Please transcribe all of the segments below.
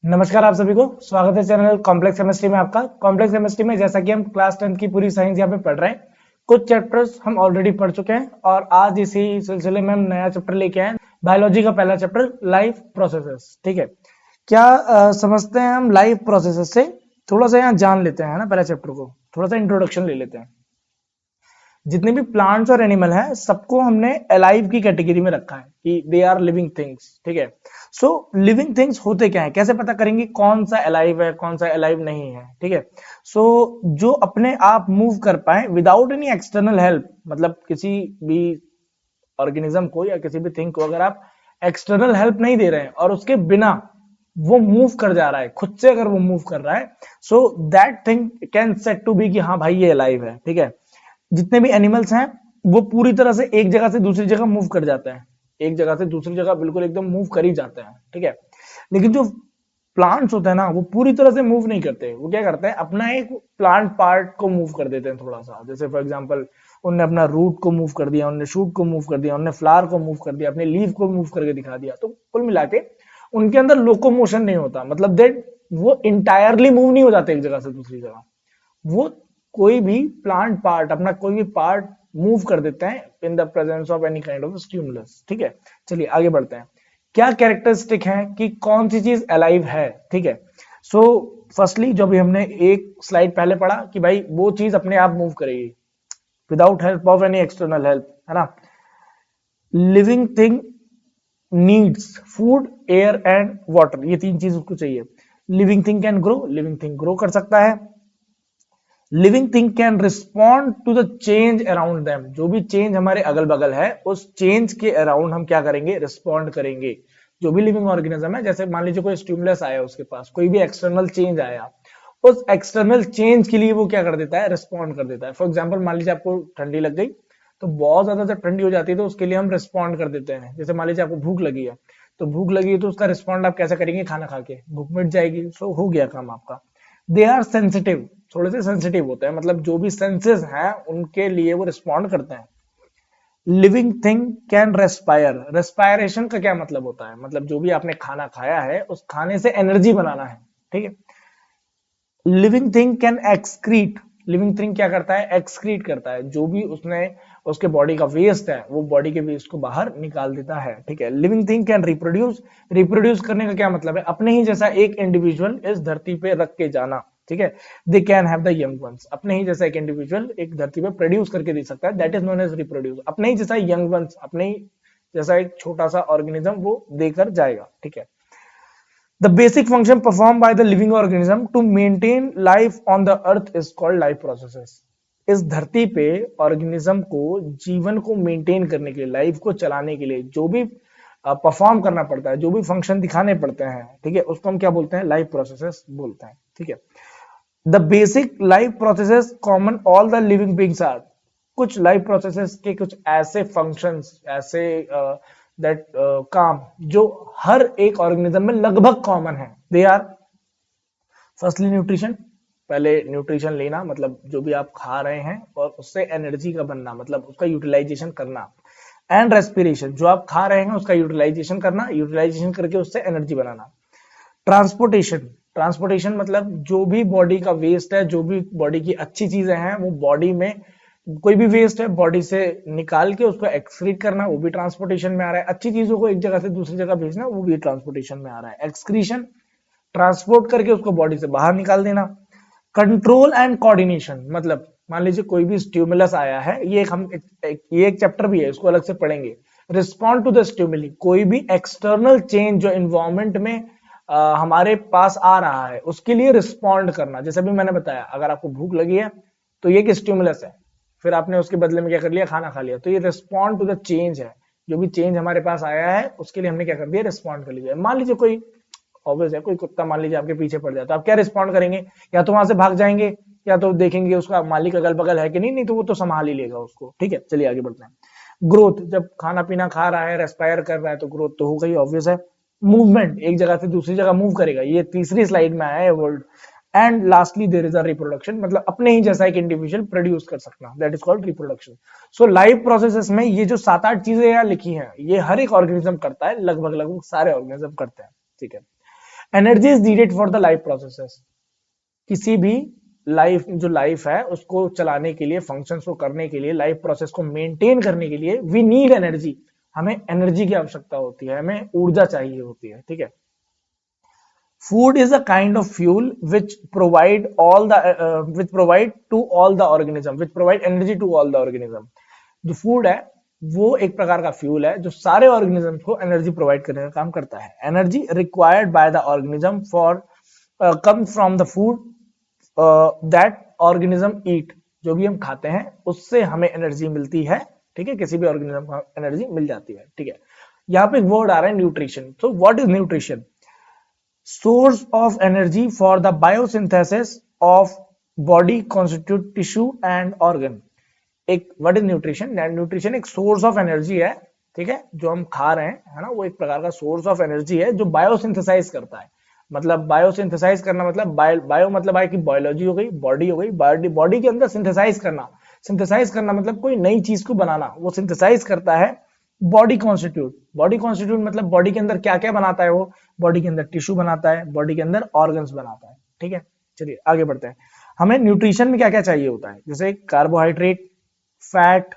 नमस्कार आप सभी को स्वागत है चैनल कॉम्प्लेक्स केमिस्ट्री में। आपका कॉम्प्लेक्स केमिस्ट्री में जैसा कि हम क्लास 10 की पूरी साइंस यहाँ पे पढ़ रहे हैं, कुछ चैप्टर्स हम ऑलरेडी पढ़ चुके हैं और आज इसी सिलसिले में हम नया चैप्टर लेके आए, बायोलॉजी का पहला चैप्टर लाइफ प्रोसेसेस। ठीक है, क्या समझते हैं हम लाइफ प्रोसेसेस से? थोड़ा सा यहाँ जान लेते हैं ना, पहला चैप्टर को थोड़ा सा इंट्रोडक्शन ले लेते हैं। जितने भी प्लांट्स और एनिमल हैं सबको हमने अलाइव की कैटेगरी में रखा है कि दे आर लिविंग थिंग्स। ठीक है, सो लिविंग थिंग्स होते क्या है, कैसे पता करेंगे कौन सा अलाइव है कौन सा अलाइव नहीं है? ठीक है, सो जो अपने आप मूव कर पाए विदाउट एनी एक्सटर्नल हेल्प, मतलब किसी भी ऑर्गेनिज्म को या किसी भी थिंग को अगर आप एक्सटर्नल हेल्प नहीं दे रहे हैं और उसके बिना वो मूव कर जा रहा है, खुद से अगर वो मूव कर रहा है, so that thing can set to be कि हाँ भाई ये अलाइव है। ठीक है, जितने भी एनिमल्स हैं वो पूरी तरह से एक जगह से दूसरी जगह मूव कर जाते हैं, एक जगह से दूसरी जगह बिल्कुल एकदम मूव कर ही जाते हैं। ठीक है, लेकिन जो प्लांट्स होते हैं ना वो पूरी तरह से मूव नहीं करते। वो क्या करते हैं, अपना एक प्लांट पार्ट को मूव कर देते हैं थोड़ा सा। जैसे फॉर एग्जांपल उनने अपना रूट को मूव कर दिया, उनने शूट को मूव कर दिया, उनने फ्लावर को मूव कर दिया, अपने लीफ को मूव करके दिखा दिया। तो कुल मिला के उनके अंदर लोकोमोशन नहीं होता, मतलब दैट वो इंटायरली मूव नहीं हो जाते एक जगह से दूसरी जगह। वो कोई भी प्लांट पार्ट, अपना कोई भी पार्ट मूव कर देते हैं in the presence of any kind of stimulus. ठीक है, चलिए आगे बढ़ते हैं। क्या कैरेक्टरिस्टिक है कि कौन सी चीज अलाइव है? ठीक है, सो फर्स्टली जो भी हमने एक स्लाइड पहले पढ़ा कि भाई वो चीज अपने आप मूव करेगी without help of any external help, है ना। Living thing needs food, air and water, ये तीन चीज उसको चाहिए। Living thing can grow, living thing grow कर सकता है। Living thing can respond to the change around them, जो भी चेंज हमारे अगल बगल है उस चेंज के अराउंड हम क्या करेंगे, रिस्पॉन्ड करेंगे। जो भी लिविंग ऑर्गेनिज्म है, जैसे मान लीजिए कोई स्टिमुलस आया, उसके पास कोई भी एक्सटर्नल चेंज आया, उस एक्सटर्नल चेंज के लिए वो क्या कर देता है, रिस्पॉन्ड कर देता है। फॉर एग्जाम्पल मान लीजिए आपको ठंडी लग गई, तो बहुत ज्यादा जब ठंडी हो जाती है तो उसके लिए हम रिस्पॉन्ड कर देते हैं। जैसे मान लीजिए आपको भूख लगी है, तो भूख लगी है तो उसका रिस्पॉन्ड आप कैसे करेंगे, खाना खा के भूख मिट जाएगी। सो हो गया काम आपका। दे आर सेंसिटिव, थोड़े से सेंसिटिव होते हैं, मतलब जो भी सेंसेस हैं उनके लिए वो रिस्पॉन्ड करते हैं। Living thing can respire, respiration का क्या मतलब होता है, मतलब जो भी आपने खाना खाया है उस खाने से एनर्जी बनाना है। ठीक है, living thing can excrete, living thing क्या करता है, एक्सक्रीट करता है। जो भी उसने उसके बॉडी का वेस्ट है वो बॉडी के वेस्ट को बाहर निकाल देता है। ठीक है, living thing can reproduce, reproduce करने का क्या मतलब है, अपने ही जैसा एक इंडिविजुअल इस धरती पे रख के जाना। ठीक है, they can have the young ones, अपने ही जैसा एक इंडिविजुअल एक धरती पे प्रोड्यूस करके दे सकता है, that is known as reproduce. अपने ही जैसा यंग वंस, अपने ही जैसा एक छोटा सा ऑर्गेनिज्म वो देकर जाएगा। ठीक है, the basic function performed by the living organism to maintain life on the earth is called life processes. इस धरती पे ऑर्गेनिज्म को जीवन को मेंटेन करने के लिए, लाइफ को चलाने के लिए जो भी परफॉर्म करना पड़ता है, जो भी फंक्शन दिखाने पड़ते हैं, ठीक है, उसको हम क्या बोलते हैं, लाइफ प्रोसेसेस बोलते हैं। ठीक है, the basic life processes common all the living beings are, कुछ लाइफ प्रोसेसेस के कुछ ऐसे फंक्शंस, ऐसे दैट काम जो हर एक ऑर्गेनिज्म में लगभग कॉमन है। दे आर फर्स्टली न्यूट्रिशन, पहले न्यूट्रिशन लेना, मतलब जो भी आप खा रहे हैं और उससे एनर्जी का बनना, मतलब उसका यूटिलाइजेशन करना। एंड रेस्पिरेशन, जो आप खा रहे हैं उसका यूटिलाइजेशन करना, यूटिलाइजेशन करके उससे एनर्जी बनाना। ट्रांसपोर्टेशन, ट्रांसपोर्टेशन मतलब जो भी बॉडी का वेस्ट है, जो भी बॉडी की अच्छी चीजें हैं वो बॉडी में, कोई भी वेस्ट है बॉडी से निकाल के उसको एक्सक्रीट करना, वो भी ट्रांसपोर्टेशन में आ रहा है। अच्छी चीजों को एक जगह से दूसरी जगह भेजना, वो भी ट्रांसपोर्टेशन में आ रहा है। एक्सक्रीशन, ट्रांसपोर्ट करके उसको बॉडी से बाहर निकाल देना। कंट्रोल एंड कोऑर्डिनेशन, मतलब मान लीजिए कोई भी स्टिमुलस आया है, ये एक हम ये एक चैप्टर भी है, इसको अलग से पढ़ेंगे। रिस्पॉन्ड टू द स्टिमुली, कोई भी एक्सटर्नल चेंज जो इन्वायरमेंट में हमारे पास आ रहा है उसके लिए रिस्पॉन्ड करना। जैसे भी मैंने बताया, अगर आपको भूख लगी है तो ये एक स्टिमुलस है, फिर आपने उसके बदले में क्या कर लिया, खाना खा लिया, तो ये रिस्पॉन्ड टू द चेंज है। जो भी चेंज हमारे पास आया है उसके लिए हमने क्या कर दिया, रिस्पॉन्ड कर लिया। मान लीजिए कोई ऑब्वियस है, कोई कुत्ता मान लीजिए आपके पीछे पड़ जाए तो आप क्या रिस्पॉन्ड करेंगे, या तो वहां से भाग जाएंगे या तो देखेंगे उसका मालिक अगल बगल है कि नहीं, नहीं तो वो तो संभाल ही लेगा उसको। ठीक है, चलिए आगे बढ़ते हैं। ग्रोथ, जब खाना पीना खा रहा है, रेस्पायर कर रहा है, तो ग्रोथ तो हो गई, ऑब्वियस है। मूवमेंट, एक जगह से दूसरी जगह मूव करेगा, ये तीसरी स्लाइड में आया है word. And lastly there is a reproduction, मतलब अपने ही जैसा एक इंडिविजुअल प्रोड्यूस कर सकना, that is called reproduction. So life processes में ये जो 7-8 चीजें यहाँ लिखी हैं, ये हर एक ऑर्गेनिज्म करता है, लगभग लगभग सारे ऑर्गेनिज्म करते हैं। ठीक है, energy is needed for the life processes. किसी भी लाइफ है उसको चलाने के लिए, फंक्शंस को करने के लिए, लाइफ प्रोसेस को मेंटेन करने के लिए वी नीड एनर्जी। हमें एनर्जी की आवश्यकता होती है, हमें ऊर्जा चाहिए होती है, ठीक है। Food is a kind of fuel which provide to all the organism, which provide energy to all the organism। जो फूड है वो एक प्रकार का फ्यूल है जो सारे ऑर्गेनिज्म को एनर्जी प्रोवाइड करने का काम करता है। Energy required by the organism for come from the food that organism eat. जो भी हम खाते हैं उससे हमें एनर्जी मिलती है, ठीक है। किसी भी ऑर्गेनिज्म को एनर्जी मिल जाती है, ठीक है। यहाँ पे एक वर्ड आ रहा है nutrition. So what is nutrition? Source of energy for the biosynthesis of body constitute tissue and organ। एक व्हाट इज न्यूट्रिशन? न्यूट्रिशन एक सोर्स ऑफ एनर्जी है, ठीक है। जो हम खा रहे हैं, है ना, वो एक प्रकार का सोर्स ऑफ एनर्जी है जो बायोसिंथेसाइज करता है। मतलब बायोसिंथेसाइज करना मतलब बायो मतलब है कि बायोलॉजी हो गई, बॉडी हो गई, बॉडी के अंदर सिंथेसाइज करना। सिंथेसाइज करना मतलब कोई नई चीज को बनाना, वो सिंथेसाइज करता है। बॉडी कॉन्स्टिट्यूट मतलब बॉडी के अंदर क्या क्या बनाता है वो? बॉडी के अंदर टिश्यू बनाता है, बॉडी के अंदर ऑर्गन्स बनाता है, ठीक है। चलिए आगे बढ़ते हैं। हमें न्यूट्रिशन में क्या क्या चाहिए होता है? जैसे carbohydrate, fat,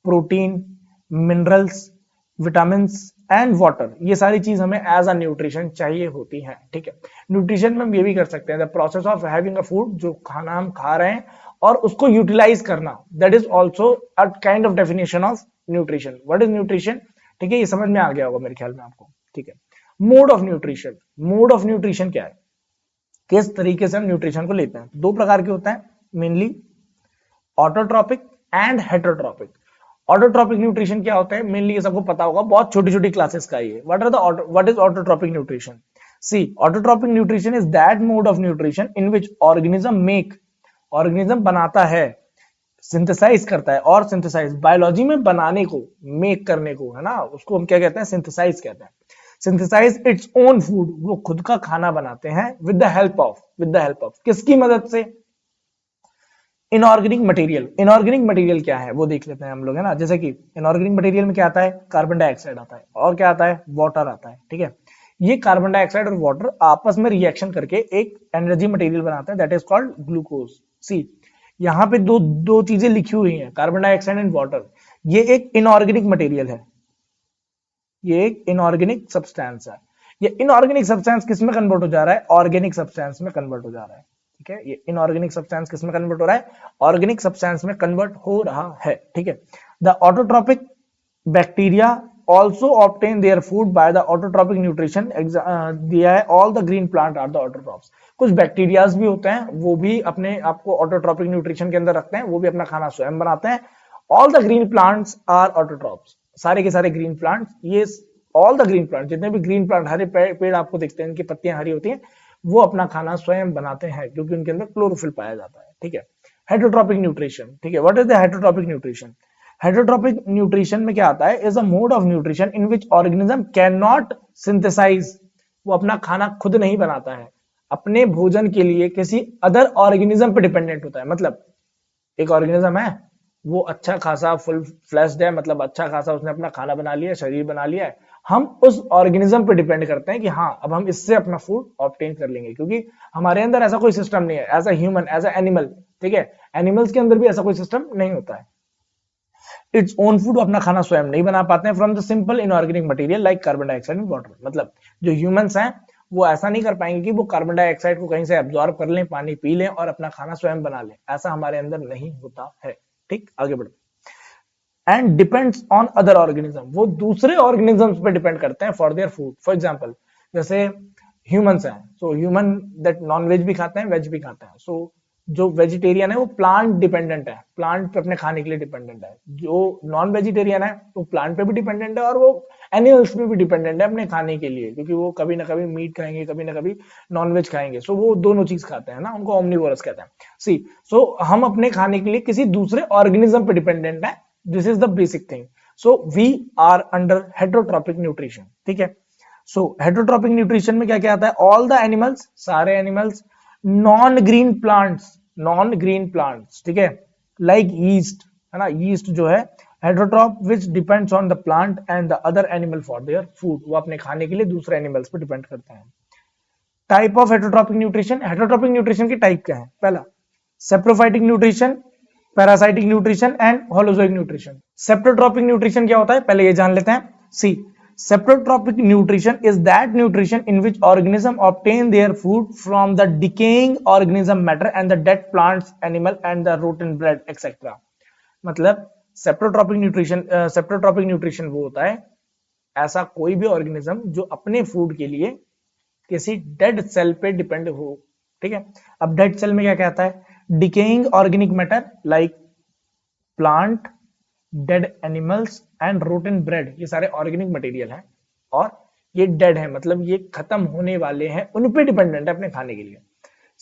protein, minerals, vitamin and water. ये सारी चीज हमें एज अ न्यूट्रिशन चाहिए होती है, ठीक है। न्यूट्रिशन में हम ये भी कर सकते हैं, the process of having a food, जो खाना हम खा रहे हैं और उसको यूटिलाइज करना, that is also a kind of definition of nutrition. What is nutrition? ठीक है, ये समझ में आ गया होगा मेरे ख्याल में आपको, ठीक है। Mode of nutrition. Mode of nutrition क्या है? किस तरीके से हम न्यूट्रिशन को लेते हैं? दो प्रकार के होता है mainly, autotrophic and heterotrophic. Autotrophic nutrition क्या होता है? मेनली ये सबको पता होगा, बहुत छोटी छोटी क्लासेस का ये। What is autotrophic nutrition? See, autotrophic nutrition is that mode of nutrition in which organism बनाता है, सिंथेसाइज करता है। और सिंथेसाइज बायोलॉजी में बनाने को, मेक करने को, है ना, उसको हम क्या कहते हैं? सिंथेसाइज कहते हैं। सिंथेसाइज इट्स ओन फूड, वो खुद का खाना बनाते हैं विद द हेल्प ऑफ किसकी मदद से? Inorganic material. इनऑर्गेनिक मटेरियल क्या है वो देख लेते हैं हम लोग, है ना। जैसे कि इनऑर्गेनिक मटेरियल में क्या आता है? कार्बन डाइऑक्साइड आता है, और क्या आता है? वाटर आता है, ठीक है। ये कार्बन डाइऑक्साइड और वाटर आपस में रिएक्शन करके एक एनर्जी मटेरियल बनाते हैं, दैट इज कॉल्ड ग्लूकोज। सी, यहाँ पे दो चीजें लिखी हुई हैं, कार्बन डाइऑक्साइड एंड वाटर। ये एक इनऑर्गेनिक मटेरियल है, ये एक इनऑर्गेनिक सब्सटेंस है। ये इनऑर्गेनिक सब्सटेंस किस में कन्वर्ट हो जा रहा है? ऑर्गेनिक सब्सटेंस में कन्वर्ट हो जा रहा है, ठीक है। ये इनऑर्गेनिक सब्सटेंस किस में कन्वर्ट हो रहा है? ऑर्गेनिक सब्सटेंस में कन्वर्ट हो रहा है, ठीक है। The autotrophic bacteria also obtain their food by the autotrophic nutrition। दिया है all the green plant are the autotrophs। कुछ बैक्टीरियाज भी होते हैं, वो भी अपने आपको ऑटोट्रॉपिक न्यूट्रिशन के अंदर रखते हैं, वो भी अपना खाना स्वयं बनाते हैं। All the green plants are autotrophs. सारे के सारे ग्रीन प्लांट्स, ये ऑल द ग्रीन प्लांट, जितने भी ग्रीन प्लांट, हरे पेड़ आपको दिखते हैं, इनकी पत्तियां हरी होती हैं, वो अपना खाना स्वयं बनाते हैं क्योंकि उनके अंदर क्लोरोफिल पाया जाता है, ठीक है। हेटरोट्रॉपिक न्यूट्रिशन, ठीक है। What is the heterotrophic nutrition? Heterotrophic nutrition में क्या आता है? Is a mode of nutrition in which organism can not synthesize. वो अपना खाना खुद नहीं बनाता है, अपने भोजन के लिए किसी अदर ऑर्गेनिज्म पे डिपेंडेंट होता है। मतलब एक ऑर्गेनिज्म है, वो अच्छा खासा फुल फ्लैश्ड है, मतलब अच्छा खासा उसने अपना खाना बना लिया, शरीर बना लिया है। हम उस ऑर्गेनिज्म पे डिपेंड करते हैं कि हाँ अब हम इससे अपना फूड ऑब्टेन कर लेंगे, क्योंकि हमारे अंदर ऐसा कोई सिस्टम नहीं है as a human, as a animal, ठीक है। एनिमल्स के अंदर भी ऐसा कोई सिस्टम नहीं होता है। इट्स ओन फूड, अपना खाना स्वयं नहीं बना पाते हैं from the simple inorganic material like carbon dioxide and water. मतलब जो ह्यूमंस हैं वो ऐसा नहीं कर पाएंगे कि वो कार्बन डाइऑक्साइड को कहीं से एब्जॉर्ब कर लें, पानी पी लें और अपना खाना स्वयं बना लें, ऐसा हमारे अंदर नहीं होता है, ठीक। आगे बढ़ते, and depends on other organism, वो दूसरे ऑर्गेनिजम्स पे डिपेंड करते हैं for their food. For example, जैसे ह्यूमंस हैं, so human that non veg भी खाते हैं, वेज भी खाते हैं। सो जो वेजिटेरियन है वो प्लांट डिपेंडेंट है, प्लांट पे अपने खाने के लिए डिपेंडेंट है। जो नॉन वेजिटेरियन है वो प्लांट पे भी डिपेंडेंट है और वो एनिमल्स पे भी डिपेंडेंट है अपने खाने के लिए, क्योंकि वो कभी ना कभी मीट खाएंगे, कभी ना कभी नॉन वेज खाएंगे। सो वो दोनों चीज खाते हैं ना, उनको ओमनिवोरस कहते हैं। सी, सो हम अपने खाने के लिए किसी दूसरे ऑर्गेनिज्म पे डिपेंडेंट है। This is the basic thing. So we are under heterotrophic nutrition, ठीक है। सो हेटरोट्रॉपिक न्यूट्रिशन में क्या क्या आता है? ऑल द एनिमल्स, सारे एनिमल्स, नॉन ग्रीन प्लांट्स, ठीक है, लाइक यीस्ट, है ना, यीस्ट जो है heterotroph which depends on the plant and the other animal for their food. वो अपने खाने के लिए दूसरे एनिमल्स पे डिपेंड करते हैं। Type of heterotrophic nutrition, heterotrophic nutrition की टाइप क्या है? पहला saprophytic nutrition, parasitic nutrition and holozoic nutrition. Saprotrophic nutrition क्या होता है पहले ये जान लेते हैं। See saprotrophic nutrition is that nutrition in which organism obtain their food from the decaying organism matter and the dead plants animal and the rotten bread etcetera. मतलब saprotrophic nutrition वो होता है ऐसा कोई भी ऑर्गेनिज्म जो अपने फूड के लिए किसी डेड सेल पे डिपेंड हो। ठीक है, अब डेड सेल में क्या कहता है? Decaying organic matter like plant, dead animals and rotten bread, ये सारे ऑर्गेनिक मटेरियल हैं और ये डेड है, मतलब ये खत्म होने वाले हैं, उन पे डिपेंडेंट है अपने खाने के लिए।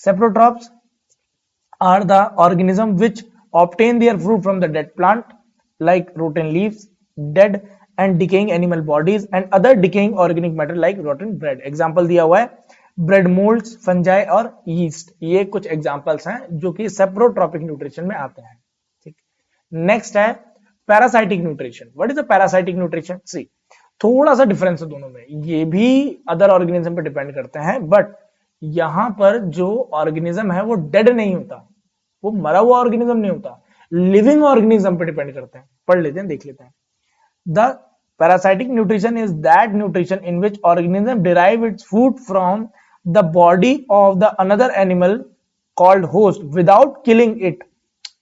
Saprotrophs are the organism which obtain their food from the dead plant like rotten leaves, dead and decaying animal bodies and other decaying organic matter like rotten bread। Example दिया हुआ है ब्रेड मोल्ड्स, फंजाई और yeast, ये कुछ examples हैं जो कि saprotrophic nutrition में आते हैं। ठीक, नेक्स्ट है parasitic nutrition. What is the parasitic nutrition? See थोड़ा सा डिफरेंस है दोनों में, ये भी अदर ऑर्गेनिज्म पे डिपेंड करते हैं बट यहां पर जो ऑर्गेनिज्म है वो डेड नहीं होता, वो मरा हुआ ऑर्गेनिज्म नहीं होता, लिविंग ऑर्गेनिज्म पे डिपेंड करते हैं। पढ़ लेते हैं, देख लेते हैं। The parasitic nutrition is that nutrition in which organism derive its food from the body of the another animal called host without killing it।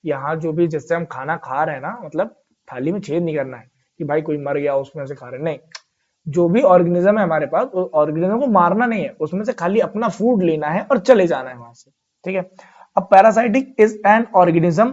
यहाँ जो भी जिससे हम खाना खा रहे हैं ना, मतलब थाली में छेद नहीं करना है कि भाई कोई मर गया उसमें से खा रहे, नहीं, जो भी ऑर्गेनिज्म है हमारे पास उस ऑर्गेनिज्म को मारना नहीं है, उसमें से खाली अपना फूड लेना है और चले जाना है वहां से। ठीक है, अब parasitic is an organism,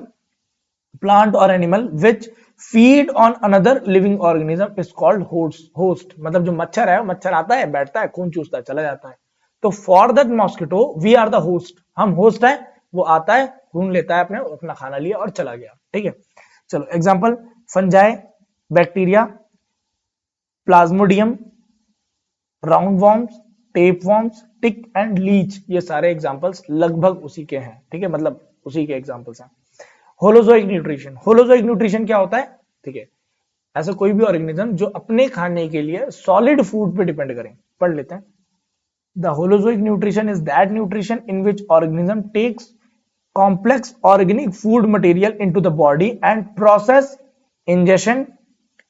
plant और animal which feed on another living organism is called host. मतलब जो मच्छर है, मच्छर आता है, बैठता है, खून चूसता है, चला जाता है। तो for that mosquito we are the host, हम होस्ट है, वो आता है, खून लेता है, अपना खाना लिया और चला गया। ठीक है, चलो example fungi, bacteria, Plasmodium, round worms, tape worms, tick and Leach, ये सारे एग्जांपल्स लगभग उसी के हैं। ठीक है, मतलब उसी के एग्जांपल्स हैं। होलोजोइक न्यूट्रिशन, होलोजोइक न्यूट्रिशन क्या होता है? ठीक है, ऐसा कोई भी ऑर्गेनिज्म जो अपने खाने के लिए सॉलिड फूड पे डिपेंड करें। पढ़ लेते हैं। The holozoic nutrition is that nutrition in which organism takes complex organic food material into the body and process ingestion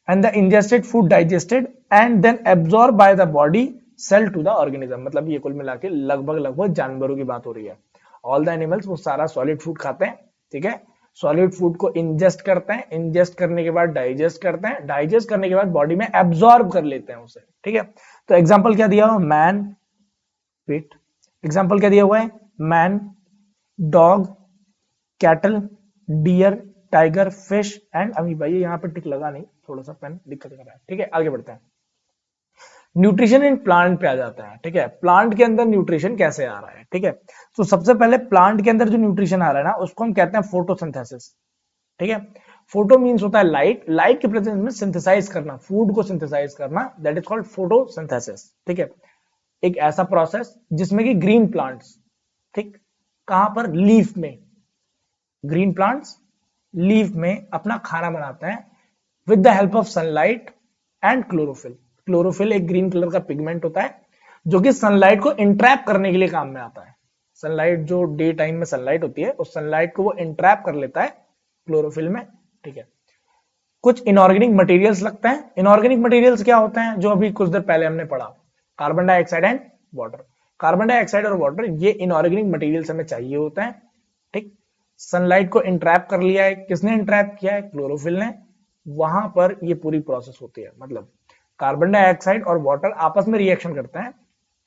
and the ingested food digested and then absorb by the body cell to the organism. मतलब ये कुल मिला के लगभग जानवरों की बात हो रही है। ऑल द एनिमल्स वो सारा सॉलिड फूड खाते हैं। ठीक है, सॉलिड फूड को इंजेस्ट करते हैं, इंजेस्ट करने के बाद डाइजेस्ट करते हैं, डाइजेस्ट करने के बाद बॉडी में एब्जॉर्ब कर लेते हैं उसे। ठीक है, तो एग्जांपल क्या दिया हुआ? मैन, वेट, एग्जांपल क्या दिया हुआ है? Man, dog, cattle, deer, tiger, fish and amoeba. ये यहाँ पे टिक लगा नहीं, थोड़ा सा पेन दिक्कत कर रहा है। ठीक है, आगे बढ़ते हैं। न्यूट्रिशन इन प्लांट पे आ जाता है। ठीक है, प्लांट के अंदर न्यूट्रिशन कैसे आ रहा है? ठीक है, तो सबसे पहले प्लांट के अंदर जो न्यूट्रिशन आ रहा है ना, उसको हम कहते हैं फोटोसिंथेसिस। ठीक है, फोटो मींस होता है लाइट, लाइट के प्रेजेंस में सिंथेसाइज करना, फूड को सिंथेसाइज करना, दैट इज कॉल्ड फोटोसिंथेसिस। ठीक है, एक ऐसा प्रोसेस जिसमें कि ग्रीन प्लांट्स, ठीक, कहां पर? लीफ में, ग्रीन प्लांट्स लीफ में अपना खाना बनाते हैं with the help of sunlight and chlorophyll. Chlorophyll एक ग्रीन कलर का पिगमेंट होता है जो कि सनलाइट को इंट्रैप करने के लिए काम में आता है। सनलाइट जो डे टाइम में सनलाइट होती है, उस सनलाइट को वो इंट्रैप कर लेता है क्लोरोफिल में। ठीक है, कुछ इनऑर्गेनिक मटेरियल्स लगते हैं। इनऑर्गेनिक मटेरियल्स क्या होते हैं? जो अभी कुछ देर पहले हमने पढ़ा, carbon dioxide and water. Carbon dioxide और वाटर ये इनऑर्गेनिक मटेरियल्स हमें चाहिए होते हैं। ठीक, सनलाइट को इंट्रैप कर लिया है, किसने इंट्रैप किया है? क्लोरोफिल ने। वहां पर ये पूरी प्रोसेस होती है, मतलब कार्बन डाइऑक्साइड और वाटर आपस में रिएक्शन करते हैं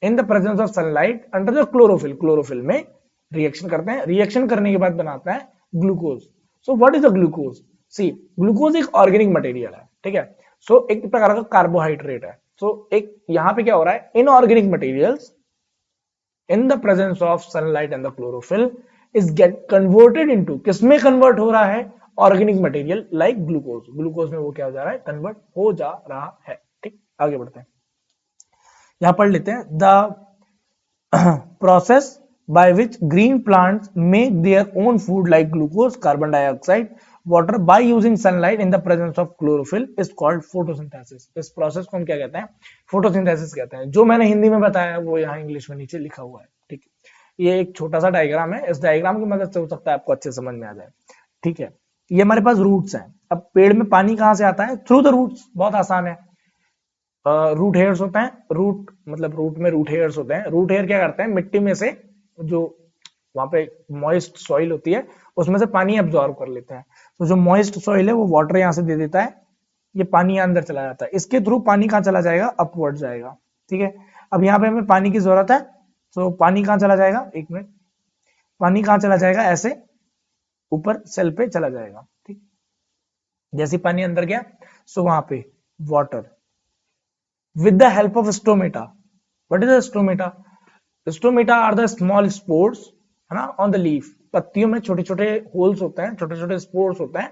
in the presence of sunlight under the chlorophyll. Chlorophyll में रिएक्शन करते हैं, रिएक्शन करने के बाद बनाता है glucose. So what is the glucose? See, glucose एक ऑर्गेनिक मटेरियल है। ठीक है, सो एक प्रकार का कार्बोहाइड्रेट है। सो एक यहां पे क्या हो रहा है? Inorganic materials in the presence of sunlight and the chlorophyll is get converted into, किसमें कन्वर्ट हो रहा है? Organic material like glucose. Glucose में वो क्या हो जा रहा है? कन्वर्ट हो जा रहा है। ठीक, आगे बढ़ते हैं, यहां पढ़ लेते हैं। The process by which green plants make their own food like glucose, carbon dioxide, water by using sunlight in the presence of chlorophyll is called photosynthesis. इस प्रोसेस को हम क्या कहते हैं? फोटोसिंथेसिस कहते हैं। जो मैंने हिंदी में बताया वो यहाँ इंग्लिश में नीचे लिखा हुआ है, ठीक है। ये एक छोटा सा डायग्राम है, इस डायग्राम की मदद से हो सकता है आपको अच्छे समझ में आ जाए, ठीक है। ये हमारे पास रूट्स हैं। अब पेड़ में पानी कहाँ से आता है? Through the roots. बहुत आसान है। रूट हेयर्स होते हैं, रूट मतलब रूट में रूट हेयर्स होते हैं। रूट हेयर क्या करते हैं? मिट्टी में से जो वहां पे मॉइस्ट सॉइल होती है उसमें से पानी एब्जॉर्ब कर लेते हैं। तो जो मॉइस्ट सॉइल है वो वाटर यहाँ से दे देता है, ये पानी अंदर चला जाता है। इसके थ्रू पानी कहाँ चला जाएगा? अपवर्ड जाएगा, ठीक है। अब यहाँ पे हमें पानी की जरूरत है, तो पानी कहाँ चला जाएगा? एक मिनट, पानी कहाँ चला जाएगा? ऐसे ऊपर सेल पे चला जाएगा, ठीक। जैसे पानी अंदर गया, सो वहां पे water with the help of stomata. What is a stomata? Stomata are the small spores, है ना, on the leaf. पत्तियों में छोटे छोटे होल्स होते हैं, छोटे छोटे स्पोर्स होते हैं,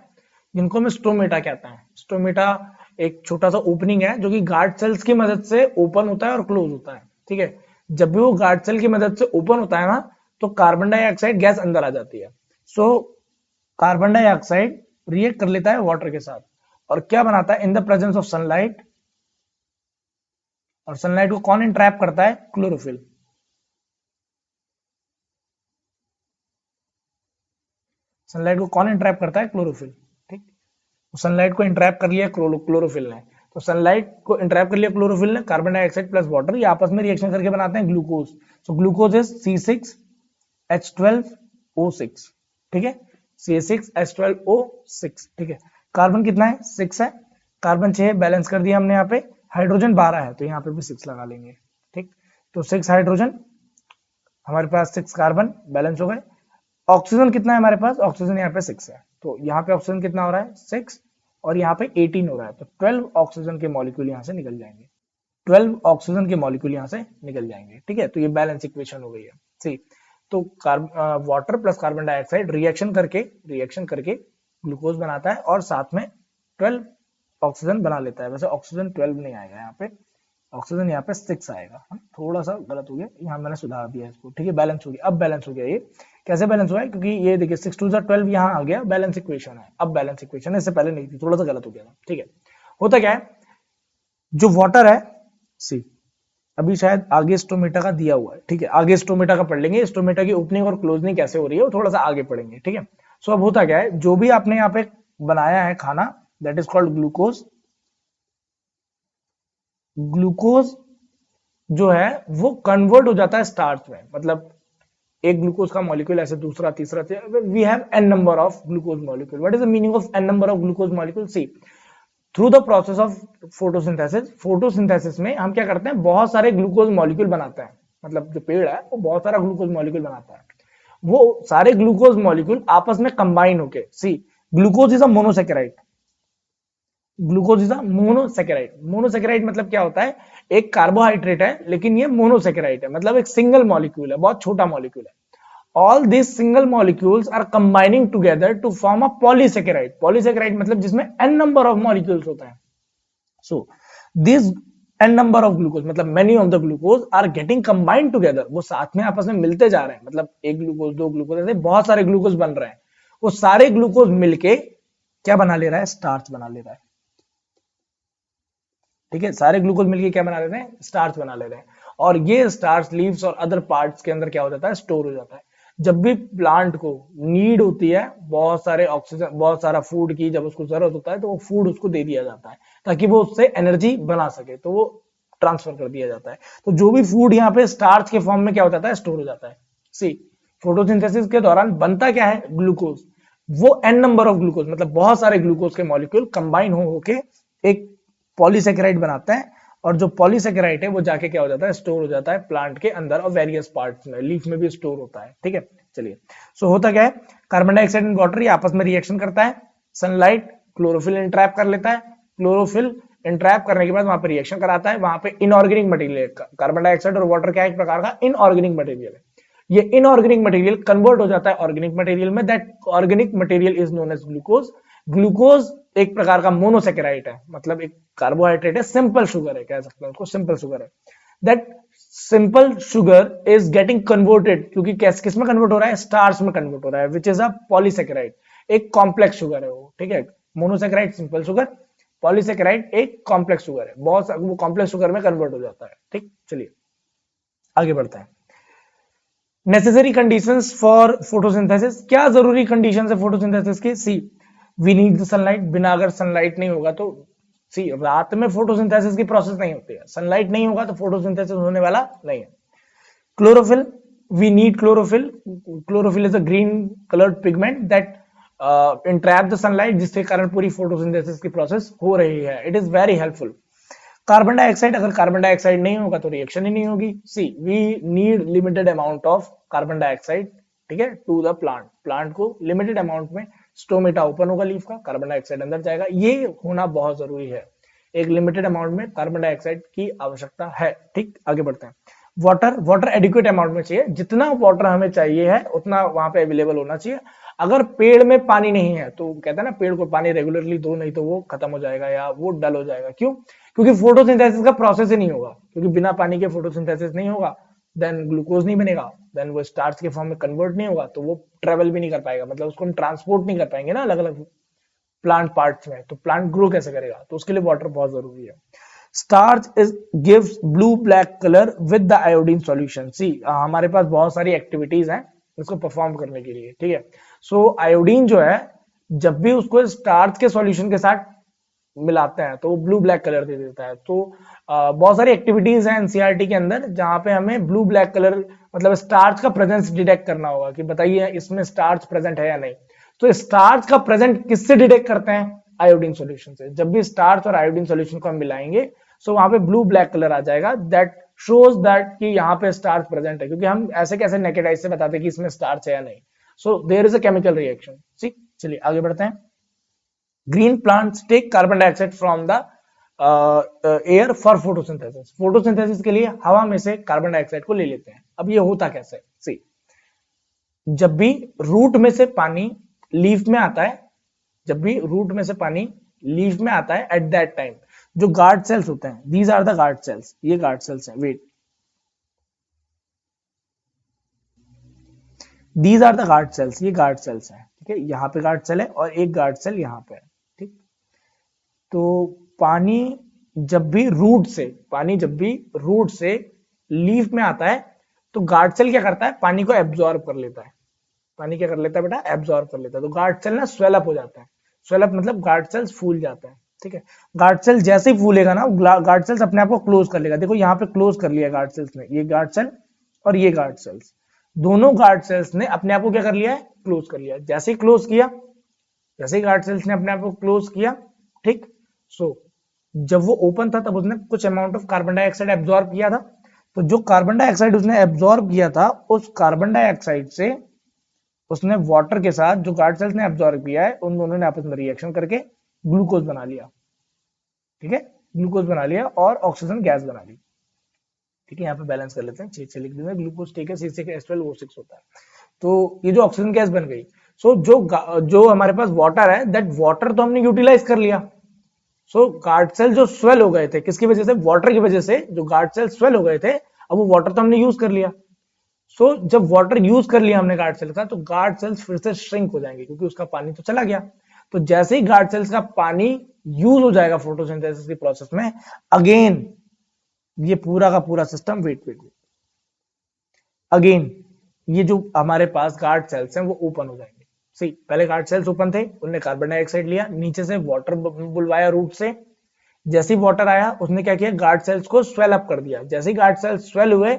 जिनको हम स्टोमेटा कहते हैं। स्टोमेटा एक छोटा सा ओपनिंग है जो कि गार्ड सेल्स की मदद से ओपन होता है और क्लोज होता है, ठीक है। जब भी वो गार्ड सेल की मदद से ओपन होता है ना, तो कार्बन डाइऑक्साइड गैस अंदर आ जाती है। सो कार्बन डाइऑक्साइड रिएक्ट कर लेता है वाटर के साथ और क्या बनाता है? इन द प्रेजेंस ऑफ सनलाइट। और सनलाइट को कौन इंट्रैप करता है? क्लोरोफिल। सनलाइट को कौन इंट्रैप करता है? क्लोरोफिल, ठीक। तो सनलाइट को इंट्रैप कर लिया क्लोरोफिल ने। तो सनलाइट को इंट्रैप कर लिया क्लोरोफिल ने, कार्बन डाइऑक्साइड प्लस वाटर ये आपस में रिएक्शन करके बनाते हैं glucose. So glucose is C6H12O6, ठीक है। C6H12O6, ठीक है। कार्बन कितना है? 6 है। कार्बन 6 बैलेंस कर दिया हमने यहाँ पे। हाइड्रोजन 12 है तो यहाँ पे भी 6 लगा लेंगे, ठीक। तो 6 हाइड्रोजन, हमारे पास 6 कार्बन बैलेंस हो गए। ऑक्सीजन कितना है हमारे पास? ऑक्सीजन यहाँ पे 6 है, तो यहाँ पे ऑक्सीजन कितना हो रहा है? 6, और यहाँ पे 18 हो रहा है, तो 12 ऑक्सीजन के मॉलिक्यूल यहाँ से निकल जाएंगे। 12 ऑक्सीजन के मॉलिक्यूल यहाँ से निकल जाएंगे, ठीक है। तो ये बैलेंस इक्वेशन हो गई है, सी। तो water plus carbon dioxide reaction करके ग्लूकोज बनाता है और साथ में 12 ऑक्सीजन बना लेता है। वैसे ऑक्सीजन 12 नहीं आएगा यहाँ पे, ऑक्सीजन यहाँ पे 6 आएगा। थोड़ा सा गलत हो गया, यहाँ मैंने सुधार दिया इसको, ठीक है। बैलेंस हो गया, अब बैलेंस हो गया। ये कैसे बैलेंस हुआ है? क्योंकि ये देखिए 6 2 12 यहाँ आ गया, बैलेंस इक्वेशन है। अब बैलेंस इक्वेशन है, इससे पहले नहीं थी, थोड़ा सा गलत हो गया था, ठीक है। होता क्या है, जो वाटर है, सी अभी शायद आगे स्टोमेटा का दिया हुआ है, ठीक है। आगे स्टोमेटा का पढ़ लेंगे, स्टोमेटा की ओपनिंग और क्लोजनिंग कैसे हो रही है वो थोड़ा सा आगे पढ़ेंगे, ठीक है। सो अब होता क्या है, जो भी आपने यहाँ पे बनाया है खाना, that is called glucose. Glucose जो है वो कन्वर्ट हो जाता है स्टार्च में। मतलब एक ग्लूकोज का मॉलिक्यूल ऐसे दूसरा तीसरा, we have n number of glucose molecule. What is the meaning of n number of glucose molecule? See, through the process of photosynthesis, photosynthesis में हम क्या करते हैं? बहुत सारे ग्लूकोज मॉलिक्यूल बनाते हैं। मतलब जो पेड़ है वो बहुत सारा ग्लूकोज मॉलिक्यूल बनाता है। वो सारे ग्लूकोज मॉलिक्यूल आपस में कंबाइन होके, see, glucose is a monosaccharide. Glucose is a monosaccharide. Monosaccharide मतलब क्या होता है? एक कार्बोहाइड्रेट है लेकिन ये मोनोसेकेराइड है, मतलब एक सिंगल मॉलिक्यूल है, बहुत छोटा मॉलिक्यूल है। All these single molecules are combining together to form a polysaccharide. Polysaccharide मतलब जिसमें n number of molecules होता है। So these n number of glucose मतलब many of the glucose are getting combined together. वो साथ में आपस में मिलते जा रहे हैं, मतलब एक ग्लूकोज, दो ग्लूकोज, ऐसे बहुत सारे ग्लूकोज बन रहे हैं। वो सारे ग्लूकोज मिलके क्या बना ले रहा है? स्टार्च बना ले रहा है, ठीक है। सारे ग्लूकोज मिलके क्या बना ले रहे हैं? स्टार्च बना ले रहे हैं। और ये स्टार्च लीव्स और अदर पार्ट्स के अंदर क्या हो जाता है? स्टोर हो जाता है। जब भी प्लांट को नीड होती है बहुत सारे ऑक्सीजन, बहुत सारा फूड की, जब उसको जरूरत होता है तो वो फूड उसको दे दिया जाता है ताकि वो उससे एनर्जी बना सके, तो वो ट्रांसफर कर दिया जाता है। तो जो भी फूड यहाँ पे स्टार्च के फॉर्म में क्या हो जाता है? स्टोर हो जाता है। सी, फोटोसिंथेसिस के दौरान बनता क्या है? ग्लूकोज। वो एन नंबर ऑफ ग्लूकोज मतलब बहुत सारे ग्लूकोज के मॉलिक्यूल कंबाइन होके एक पॉलीसेकेराइड बनाता है, और जो पॉलीसेकेराइड है वो जाके क्या हो जाता है? स्टोर हो जाता है प्लांट के अंदर और वेरियस पार्ट्स में, लीफ में भी स्टोर होता है, ठीक है। चलिए, सो होता क्या है? कार्बन डाइऑक्साइड एंड वाटर ये आपस में रिएक्शन करता है, सनलाइट क्लोरोफिल इंट्रैप कर लेता है, क्लोरोफिल इंट्रैप करने के बाद वहां पे रिएक्शन कराता है, वहां पे इनऑर्गेनिक मटेरियल, कार्बन डाइऑक्साइड और वाटर क्या एक प्रकार का इनऑर्गेनिक मटेरियल है। ये इनऑर्गेनिक मटेरियल कन्वर्ट हो जाता है ऑर्गेनिक मटेरियल में, that organic material is known as glucose. Glucose एक प्रकार का मोनोसेकेराइड है, मतलब एक कार्बोहाइड्रेट है, सिंपल शुगर है, कह सकते हैं उसको सिंपल शुगर है। That simple sugar is getting converted, क्योंकि किस में कन्वर्ट हो रहा है? स्टार्च में कन्वर्ट हो रहा है, विच इज अ पॉलीसेकेराइड। एक कॉम्प्लेक्स शुगर है वो, ठीक है। मोनोसेकेराइड सिंपल शुगर, पॉलीसेकेराइड एक कॉम्प्लेक्स शुगर है, बहुत वो कॉम्प्लेक्स शुगर में कन्वर्ट हो जाता है, ठीक। चलिए आगे बढ़ते हैं। नेसेसरी कंडीशंस फॉर फोटोसिंथेसिस, क्या जरूरी कंडीशन है फोटोसिंथेसिस की? सी वी नीड द सनलाइट, बिना अगर सनलाइट नहीं होगा तो सी रात में फोटोसिंथेसिस की प्रोसेस नहीं होती है, सनलाइट नहीं होगा तो फोटोसिंथेसिस होने वाला नहीं है। Chlorophyll, we need chlorophyll, chlorophyll is a green coloured pigment that entrap the sunlight, जिसके कारण पूरी फोटोसिंथेसिस की प्रोसेस हो रही है, it is very helpful. Carbon dioxide, अगर कार्बन डाइऑक्साइड नहीं होगा तो रिएक्शन ही नहीं होगी। See we need limited amount of carbon dioxide, ठीक है, टू द प्लांट, प्लांट को लिमिटेड अमाउंट में, स्टोमेटा ओपन होगा लीफ का, कार्बन डाइऑक्साइड अंदर जाएगा, ये होना बहुत जरूरी है, एक लिमिटेड अमाउंट में कार्बन डाइऑक्साइड की आवश्यकता है, ठीक। आगे बढ़ते हैं। वाटर, वाटर एडिक्वेट अमाउंट में चाहिए, जितना वाटर हमें चाहिए है उतना वहां पे अवेलेबल होना चाहिए। अगर पेड़ में पानी नहीं है तो कहते हैं ना, पेड़ को पानी रेगुलरली दो, नहीं तो वो खत्म हो जाएगा या वो डल हो जाएगा। क्यों? क्योंकि फोटोसिंथेसिस का प्रोसेस ही नहीं होगा, क्योंकि बिना पानी के फोटोसिंथेसिस नहीं होगा, देन ग्लूकोज नहीं बनेगा, देन वो स्टार्च के फॉर्म में कन्वर्ट नहीं होगा, तो वो ट्रेवल भी नहीं कर पाएगा, मतलब उसको हम ट्रांसपोर्ट नहीं कर पाएंगे ना अलग अलग प्लांट पार्ट्स में, तो प्लांट ग्रो कैसे करेगा? तो उसके लिए वाटर बहुत जरूरी है। Starch is gives blue black colour with the iodine solution. See हमारे पास बहुत सारी एक्टिविटीज हैं इसको परफॉर्म करने के लिए, ठीक है। सो आयोडीन जो है, जब भी उसको स्टार्च के सॉल्यूशन के साथ मिलाते हैं तो वो ब्लू ब्लैक कलर दे देता है। तो बहुत सारी एक्टिविटीज हैं एनसीईआरटी के अंदर जहां पे हमें ब्लू ब्लैक कलर, मतलब स्टार्च का प्रेजेंस डिटेक्ट करना होगा कि बताइए इसमें स्टार्च प्रेजेंट है या नहीं। तो स्टार्च का प्रेजेंट किससे डिटेक्ट करते हैं? आयोडीन सॉल्यूशन से। जब भी स्टार्च और आयोडीन सॉल्यूशन को हम मिलाएंगे सो वहां पे ब्लू ब्लैक कलर आ जाएगा, दैट शोज दैट कि यहाँ पे स्टार्च प्रेजेंट है, क्योंकि हम ऐसे कैसे नेकेड आई से बताते हैं कि इसमें स्टार्च है या नहीं। So there is a chemical reaction, ठीक। चलिए आगे बढ़ते हैं। Green plants take carbon dioxide from the air for photosynthesis, photosynthesis के लिए हवा में से कार्बन डाइऑक्साइड को ले लेते हैं। अब ये होता कैसे? सी जब भी रूट में से पानी लीफ में आता है, जब भी रूट में से पानी लीफ में आता है, एट दैट टाइम जो गार्ड सेल्स होते हैं, these are the guard cells, ये गार्ड सेल्स हैं, wait, these are the guard cells, ये गार्ड सेल्स हैं, ठीक है। यहाँ पे गार्ड सेल है और एक गार्ड सेल यहाँ पे है, ठीक। तो पानी जब भी रूट से, पानी जब भी रूट से लीफ में आता है तो गार्ड सेल क्या करता है? पानी को एब्जॉर्ब कर लेता है। पानी क्या कर लेता है बेटा? एब्जॉर्ब कर लेता है। तो गार्ड सेल ना स्वेल अप हो जाता है, स्वेल अप मतलब गार्ड सेल्स फूल जाता है, ठीक है। गार्ड सेल जैसे ही फूलेगा ना, गार्ड सेल्स अपने आप को क्लोज कर लेगा। देखो यहाँ पे क्लोज कर लिया गार्ड सेल्स ने, ये गार्ड सेल और ये गार्ड सेल्स, दोनों गार्ड सेल्स ने अपने आप को क्या कर लिया है? क्लोज कर लिया। जैसे ही क्लोज किया, जैसे ही गार्ड सेल्स ने अपने आप को क्लोज किया, ठीक। सो जब वो ओपन था तब उसने कुछ amount of carbon dioxide absorb किया था। तो जो कार्बन डाइऑक्साइड उसने एब्जॉर्ब किया था, उस कार्बन डाइऑक्साइड से उसने वाटर के साथ जो गार्ड सेल्स ने एब्जॉर्ब किया है, उन दोनों ने आपस में रिएक्शन करके ग्लूकोज बना लिया, ठीक है। ग्लूकोज बना लिया और ऑक्सीजन गैस बना ली, ठीक है। यहाँ पे बैलेंस कर लेते हैं, 6 लिख देते हैं, ग्लूकोज ठीक है, C6H12O6 होता है। तो ये जो ऑक्सीजन गैस बन गई, सो जो हमारे पास वाटर है, दैट वाटर तो हमने यूटिलाइज कर लिया। सो गार्ड सेल जो स्वेल हो गए थे, किसकी वजह से? वाटर की वजह से जो गार्ड सेल स्वेल हो गए थे, अब वो वाटर तो हमने यूज कर लिया। सो जब वाटर यूज कर लिया हमने गार्ड सेल का, तो गार्ड सेल्स फिर से श्रिंक हो जाएंगे, क्योंकि उसका पानी तो चला गया। तो जैसे ही गार्ड सेल्स का पानी यूज हो जाएगा फोटोसिंथेसिस की प्रोसेस में, अगेन ये पूरा का पूरा system, wait wait wait, again ये जो हमारे पास गार्ड सेल्स हैं वो ओपन हो जाएंगे। सी पहले गार्ड सेल्स ओपन थे, उन्होंने कार्बन डाइऑक्साइड लिया, नीचे से वाटर बुलवाया रूट से। जैसे ही वाटर आया उसने क्या किया? गार्ड सेल्स को स्वेल अप कर दिया। जैसे ही गार्ड सेल्स स्वेल हुए,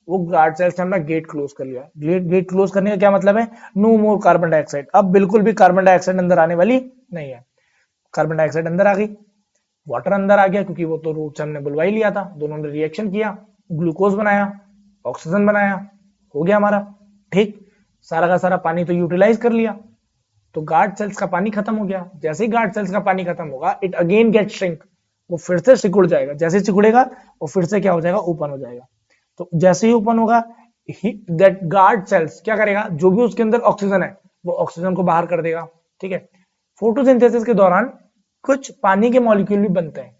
वो गार्ड सेल्स ने अपना गेट क्लोज कर लिया। गेट क्लोज करने का क्या मतलब है? नो मोर कार्बन डाइऑक्साइड, अब बिल्कुल भी कार्बन डाइऑक्साइड अंदर आने वाली नहीं है। कार्बन डाइऑक्साइड अंदर आ गई, वाटर अंदर आ गया, क्योंकि वो तो रूट से हमने बुलवा ही लिया था, दोनों ने रिएक्शन किया, ग्लूकोज बनाया, ऑक्सीजन बनाया, हो गया हमारा, ठीक। सारा का सारा पानी तो यूटिलाइज कर लिया, तो गार्ड सेल्स का पानी खत्म हो गया। जैसे ही गार्ड सेल्स का पानी खत्म होगा, इट अगेन गेट श्रिंक, वो फिर से सिकुड़ जाएगा। जैसे सिकुड़ेगा वो फिर से क्या हो जाएगा? ओपन हो जाएगा। तो जैसे ही ओपन होगा, दैट गार्ड सेल्स क्या करेगा? जो भी उसके अंदर ऑक्सीजन है वो ऑक्सीजन को बाहर कर देगा, ठीक है। फोटोसिंथेसिस के दौरान कुछ पानी के मॉलिक्यूल भी बनते हैं,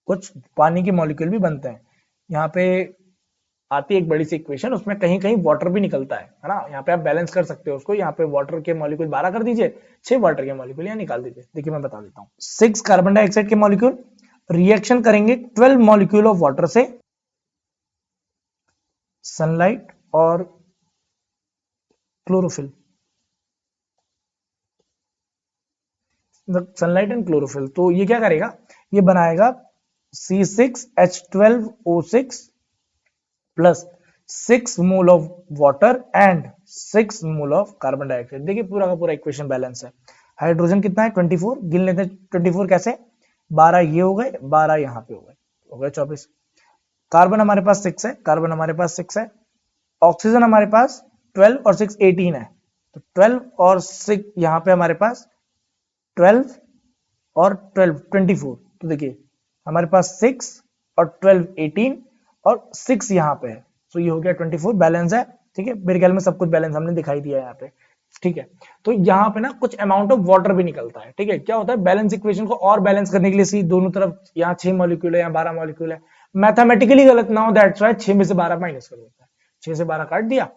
कुछ पानी के मॉलिक्यूल भी बनते हैं। यहाँ पे आती है एक बड़ी सी इक्वेशन, उसमें कहीं कहीं वाटर भी निकलता है ना, यहाँ पे आप बैलेंस कर सकते हो उसको, यहाँ पे वाटर के मॉलिक्यूल 12 कर दीजिए, 6 वाटर के मॉलिक्यूल यहाँ निकाल दीजिए। देखिए मैं बता देता हूँ, 6 कार्बन डाइऑक्साइड के मॉलिक्यूल रिएक्शन करेंगे 12 मॉलिक्यूल ऑफ वाटर से, सनलाइट और क्लोरोफिल, सनलाइट एंड क्लोरोफिल। तो ये क्या करेगा, ये बनाएगा C6H12O6 plus 6 mole of water and 6 mole of carbon dioxide. देखिए पूरा का पूरा इक्वेशन बैलेंस है। हाइड्रोजन कितना है 24, गिन लेते हैं 24 कैसे, 12 ये हो गए, 12 यहाँ पे हो गए 24। कार्बन हमारे पास 6 है, कार्बन हमारे पास 6 है, ऑक्सीजन हमारे पास 12 और 6 18 है, तो 12 और 6 यहाँ पे हमारे पास 12 और 12 24। तो देखिए हमारे पास 6 और 12 18 और 6 यहाँ पे है, तो ये हो गया 24, बैलेंस है। ठीक है, मेरे ख्याल में सब कुछ बैलेंस हमने दिखाई दिया है यहाँ पे। ठीक है, तो यहाँ पे ना कुछ अमाउंट ऑफ वाटर भी निकलता है। ठीक है, क्या होता है, बैलेंस इक्वेशन को और बैलेंस करने के लिए सी दोनों तरफ, यहाँ 6 मॉलिक्यूल है, यहाँ 12 मॉलिक्यूल है, मैथमेटिकली गलत ना हो, दैट्स व्हाई 6 में से 12 माइनस कर देता है, 6 से 12 काट दिया,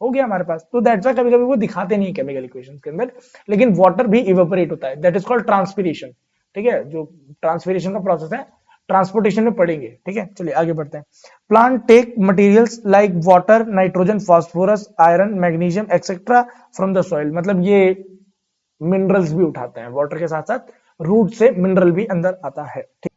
हो गया हमारे पास। तो दैट्स व्हाई कभी कभी वो दिखाते नहीं है केमिकल इक्वेशंस के अंदर, लेकिन वाटर भी इवेपोरेट होता है, दैट इज कॉल्ड ट्रांसपिरेशन। ठीक है, जो ट्रांसपिरेशन का प्रोसेस है ट्रांसपोर्टेशन में पढ़ेंगे। ठीक है, चलिए आगे बढ़ते हैं। Plant take materials like water, nitrogen, phosphorus, iron, magnesium etcetera from the soil, मतलब ये मिनरल्स भी उठाते हैं, वाटर के साथ साथ रूट से मिनरल भी अंदर आता है। ठीक,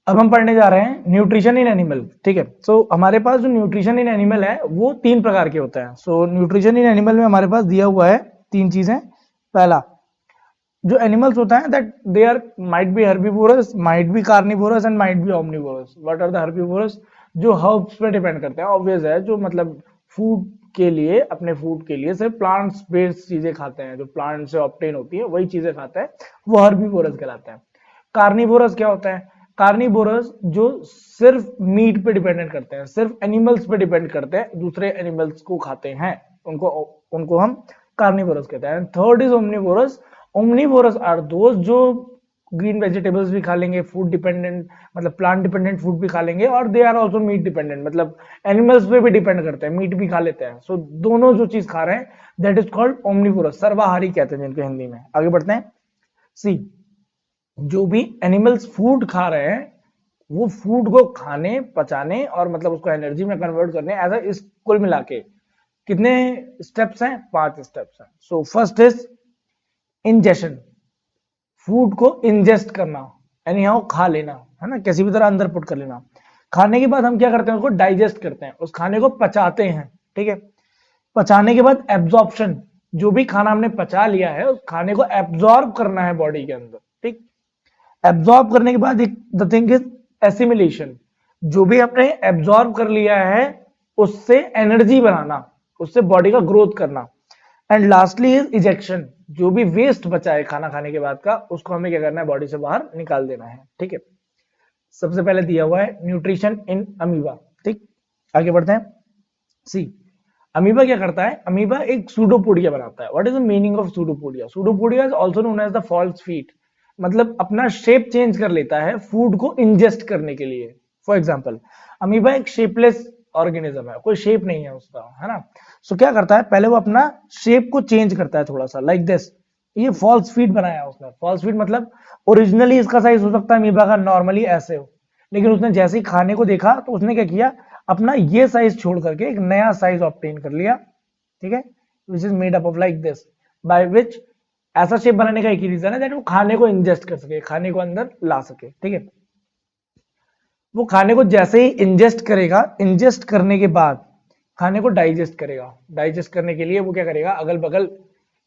अब हम पढ़ने जा रहे हैं न्यूट्रिशन इन एनिमल। ठीक है, सो हमारे पास जो न्यूट्रिशन इन एनिमल है वो 3 प्रकार के होते हैं। सो न्यूट्रिशन इन एनिमल में हमारे पास दिया हुआ है 3 चीजें। पहला, जो एनिमल्स होता है that they are might be herbivorous, might be carnivorous and might be omnivorous. What are the herbivorous, जो हर्ब्स पे डिपेंड करते हैं, ऑब्वियस है, जो मतलब फूड के लिए, अपने फूड के लिए सिर्फ प्लांट्स बेस्ड चीजें खाते हैं, जो प्लांट से ऑब्टेन होती है वही चीजें खाते हैं, वो हर्बीवोरस कहलाते हैं। कार्निवोरस क्या होता है, कार्निवोरस जो सिर्फ मीट पे डिपेंडेंट करते हैं, सिर्फ एनिमल्स पे डिपेंड करते हैं, दूसरे एनिमल्स को खाते हैं, उनको उनको हम कार्निवोरस कहते हैं। Third is omnivorous. Omnivorous are those जो ग्रीन वेजिटेबल्स भी खा लेंगे, फूड डिपेंडेंट मतलब प्लांट डिपेंडेंट फूड भी खा लेंगे, और they are also meat dependent, मतलब एनिमल्स पे भी डिपेंड करते हैं, मीट भी खा लेते हैं। सो दोनों जो चीज खा रहे हैं दैट इज कॉल्ड ओमनिवोरस, सर्वाहारी कहते हैं जिनको हिंदी में। आगे बढ़ते हैं। सी, जो भी एनिमल्स फूड खा रहे हैं वो फूड को खाने, पचाने और मतलब उसको एनर्जी में कन्वर्ट करने, ऐसा इस कुल मिला के कितने स्टेप्स हैं, 5 स्टेप्स हैं। So first is ingestion, food को इंजेस्ट करना, यानी हाउ खा लेना, है ना, किसी भी तरह अंदर पुट कर लेना। खाने के बाद हम क्या करते हैं, उसको डाइजेस्ट करते हैं, उस खाने को पचाते हैं। ठीक है, पचाने के बाद एब्जॉर्प्शन, जो भी खाना हमने पचा लिया है उस खाने को एब्जॉर्ब करना है बॉडी के अंदर। ठीक, एब्जॉर्ब करने के बाद एक द थिंग इज एसिमिलेशन, जो भी हमने एब्जॉर्ब कर लिया है उससे एनर्जी बनाना, उससे बॉडी का ग्रोथ करना। एंड लास्टली इज इजेक्शन, जो भी वेस्ट बचा है खाना खाने के बाद का, उसको हमें क्या करना है, बॉडी से बाहर निकाल देना है। ठीक है, सबसे पहले दिया हुआ है न्यूट्रिशन इन अमीबा। ठीक, आगे बढ़ते हैं। सी, अमीबा क्या करता है, अमीबा एक सूडोपोडिया बनाता है। What is the meaning of pseudopodia, pseudopodia is also known as the false feet, मतलब अपना शेप चेंज कर लेता है फूड को इंजेस्ट करने के लिए। फॉर एग्जाम्पल, अमीबा एक शेपलेस ऑर्गेनिज्म है, कोई शेप नहीं है उसका, है ना। सो क्या करता है, पहले वो अपना शेप को चेंज करता है थोड़ा सा, लाइक दिस। ये फॉल्स फीट बनाया उसने। फॉल्स फीट मतलब ओरिजिनली इसका साइज हो सकता है अमीबा का नॉर्मली ऐसे हो, लेकिन उसने जैसे ही खाने को देखा तो उसने क्या किया, अपना ये साइज छोड़ करके एक नया साइज ऑब्टेन कर लिया। ठीक है, which is made up of like this, by which, ऐसा शेप बनाने का एक ही रीजन है दैट वो खाने को इंजेस्ट कर सके, खाने को अंदर ला सके। ठीक है, वो खाने को जैसे ही इंजेस्ट करेगा, इंजेस्ट करने के बाद खाने को डाइजेस्ट करेगा। डाइजेस्ट करने के लिए वो क्या करेगा, अगल बगल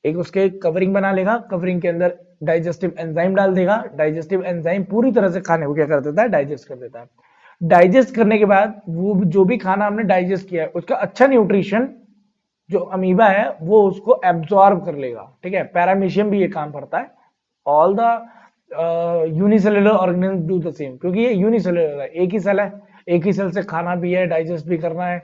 एक उसके कवरिंग बना लेगा, कवरिंग के अंदर डाइजेस्टिव एंजाइम डाल देगा, डाइजेस्टिव एंजाइम पूरी तरह से खाने को क्या कर देता है, डाइजेस्ट कर देता है। डाइजेस्ट करने के बाद वो जो भी खाना हमने डाइजेस्ट किया है उसका अच्छा न्यूट्रिशन जो अमीबा है वो उसको एब्जॉर्ब कर लेगा। ठीक है, पैरामीशियम भी ये काम करता है। All the unicellular organism do the same, क्योंकि ये यूनिसेलुलर है, एक ही सेल है, एक ही सेल से खाना भी है, डाइजेस्ट भी करना है,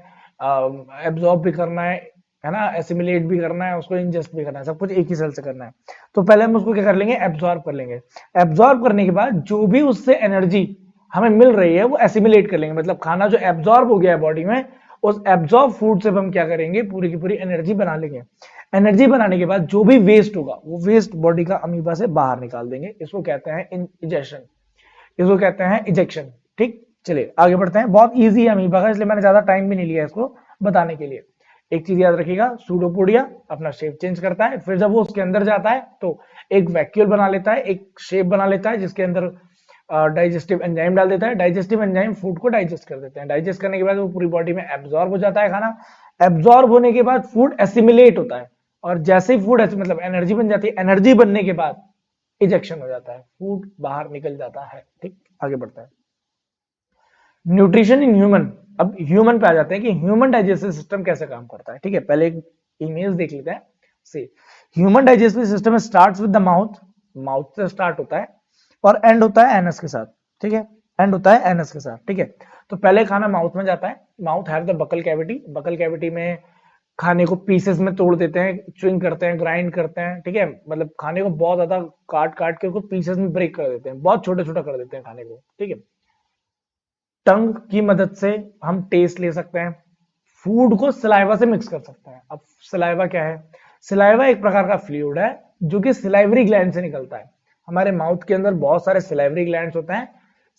एब्जॉर्ब भी करना है ना, एसिमिलेट भी करना है, उसको इंजेस्ट भी करना है, सब कुछ एक ही सेल से करना है। तो पहले हम उसको क्या कर लेंगे, एब्जॉर्ब कर लेंगे। एब्जॉर्ब करने के बाद जो भी उससे एनर्जी हमें मिल रही है वो एसिमिलेट कर लेंगे, मतलब खाना जो एब्जॉर्ब हो गया है बॉडी में उस एब्जॉर्ब फूड से हम क्या करेंगे, पूरी की पूरी एनर्जी बना लेंगे। एनर्जी बनाने के बाद जो भी वेस्ट होगा वो वेस्ट बॉडी का अमीबा से बाहर निकाल देंगे, इसको कहते हैं इंजेक्शन, इसको कहते हैं इजेक्शन। ठीक, चलिए आगे बढ़ते हैं। बहुत इजी है अमीबा का, इसलिए मैंने ज्यादा टाइम भी नहीं लिया इसको बताने के लिए। एक चीज याद रखिएगा, सूडोपोडिया अपना शेप चेंज करता है, फिर जब वो उसके अंदर जाता है तो एक वैक्यूल बना लेता है, एक शेप बना लेता है जिसके अंदर डाइजेस्टिव एंजाइम डाल देता है। डाइजेस्टिव एंजाइम फूड को डाइजेस्ट कर देते हैं। डाइजेस्ट करने के बाद वो पूरी बॉडी में एब्जॉर्ब हो जाता है खाना। एब्जॉर्ब होने के बाद फूड एसिमिलेट होता है, और जैसे ही फूड मतलब एनर्जी बन जाती है, एनर्जी बनने के बाद इजेक्शन हो जाता है, फूड बाहर निकल जाता है। ठीक, आगे बढ़ता है। Nutrition in human. अब ह्यूमन पे आ जाते हैं कि ह्यूमन डाइजेस्टिव सिस्टम कैसे काम करता है। ठीक है, पहले एक इमेज देख लेते हैं। See, human digestive system starts with the mouth, mouth से स्टार्ट होता है और एंड होता है एनस के साथ। ठीक है, एंड होता है एनस के साथ। ठीक है, तो पहले खाना माउथ में जाता है। Mouth have the buccal cavity, buccal cavity में खाने को पीसेस में तोड़ देते हैं, च्युइंग करते हैं, ग्राइंड करते हैं। ठीक है, मतलब खाने को बहुत ज्यादा काट काट के उसको पीसेस में ब्रेक कर देते हैं, बहुत छोटे छोटा कर देते हैं खाने को। ठीक है, टंग की मदद से हम टेस्ट ले सकते हैं, फूड को सलाइवा से मिक्स कर सकते हैं। अब सलाइवा क्या है? सलाइवा एक प्रकार का फ्लूइड है जो कि सिलाइवरी ग्लैंड से निकलता है। हमारे माउथ के अंदर बहुत सारे सिलाइवरी ग्लैंड्स होते हैं।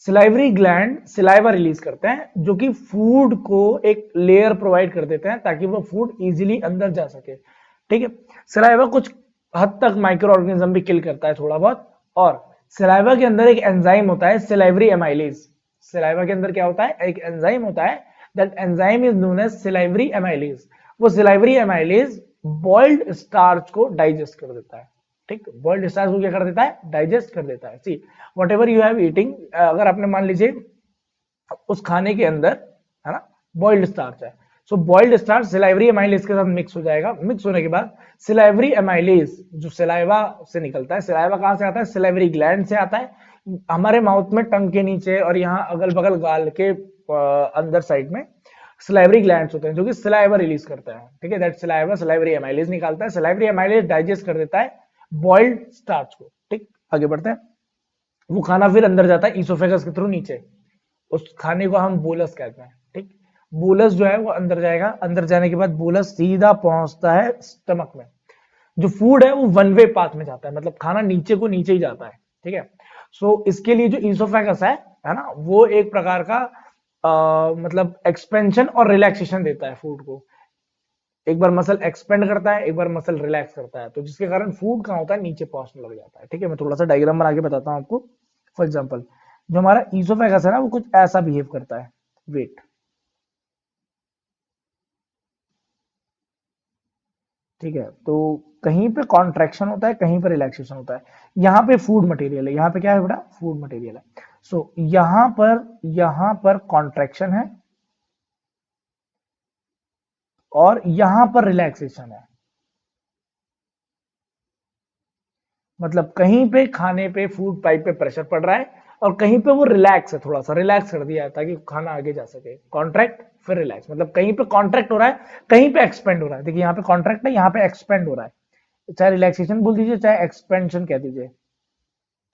सिलाइवरी ग्लैंड सिलाइवा रिलीज करते हैं जो कि फूड को एक लेयर प्रोवाइड कर देते हैं ताकि वो फूड इजीली अंदर जा सके। ठीक है, सिलाइवा कुछ हद तक माइक्रो ऑर्गेनिज्म भी किल करता है थोड़ा बहुत। और सिलाइवा के अंदर एक एंजाइम होता है सिलाइवरी एमाइलेज। सिलाइवा के अंदर क्या होता है? एक एंजाइम होता है, that enzyme is known as salivary amylase. वो सिलाइवरी एमाइलेज बॉइल्ड स्टार्च को डाइजेस्ट कर देता है। ठीक, बॉइल्ड स्टार्च को क्या कर देता है? डाइजेस्ट कर देता है। See, whatever you have eating, अगर आपने मान लीजिए उस खाने के अंदर, है ना, बॉइल्ड स्टार्च है, सो बॉइल्ड स्टार्च सिलाइवरी एमाइलेज के साथ मिक्स हो जाएगा। मिक्स होने के बाद सिलाइवरी एमाइलेज जो सिलाइवा से निकलता है, सिलाइवा कहां से आता है? सिलाइवरी ग्लैंड से आता है। हमारे माउथ में टंग के नीचे और यहाँ अगल बगल गाल के अंदर साइड में सिलाइवरी ग्लैंड्स होते हैं जो कि सिलाइवा रिलीज करता है। ठीक है, दैट सिलाइवा सिलाइवरी एमाइलेज निकालता है। सिलाइवरी एमाइलेज डाइजेस्ट कर देता है बॉइल्ड स्टार्च को। ठीक, आगे बढ़ते हैं। वो खाना फिर अंदर जाता है ईसोफेगस के थ्रू नीचे, उस खाने को हम बोलस कहते हैं। ठीक, बोलस जो है वो अंदर जाएगा, अंदर जाने के बाद बोलस सीधा पहुंचता है स्टमक में। जो फूड है वो वन वे पाथ में जाता है, मतलब खाना नीचे को नीचे ही जाता है। ठीक है, सो इसके लिए जो ईसोफेगस है ना, वो एक प्रकार का मतलब एक्सपेंशन और रिलैक्सेशन देता है फूड को। एक बार मसल एक्सपेंड करता है, एक बार मसल रिलैक्स करता है, तो जिसके कारण फूड कहाँ होता है? नीचे पहुंचने लग जाता है। ठीक है, मैं थोड़ा सा डायग्राम बना के बताता हूँ आपको। फॉर एग्जाम्पल, जो हमारा ईसोफेगस है ना, वो कुछ ऐसा बिहेव करता है। वेट, ठीक है, तो कहीं पे कॉन्ट्रैक्शन होता है, कहीं पे रिलैक्सेशन होता है। यहाँ पे फूड मटेरियल है, यहाँ पे क्या है बेटा? फूड मटेरियल है। सो यहाँ पर कॉन्ट्रैक्शन है और यहाँ पर रिलैक्सेशन है। मतलब कहीं पे खाने पे फूड पाइप पे प्रेशर पड़ रहा है और कहीं पे वो रिलैक्स है, थोड़ा सा रिलैक्स कर दिया है ताकि खाना आगे जा सके। कॉन्ट्रैक्ट फिर रिलैक्स, मतलब कहीं पे कॉन्ट्रैक्ट हो रहा है, कहीं पे एक्सपेंड हो रहा है। देखिए यहाँ पे कॉन्ट्रैक्ट है, यहाँ पे एक्सपेंड हो रहा है। चाहे रिलैक्सेशन बोल दीजिए, चाहे एक्सपेंशन कह दीजिए,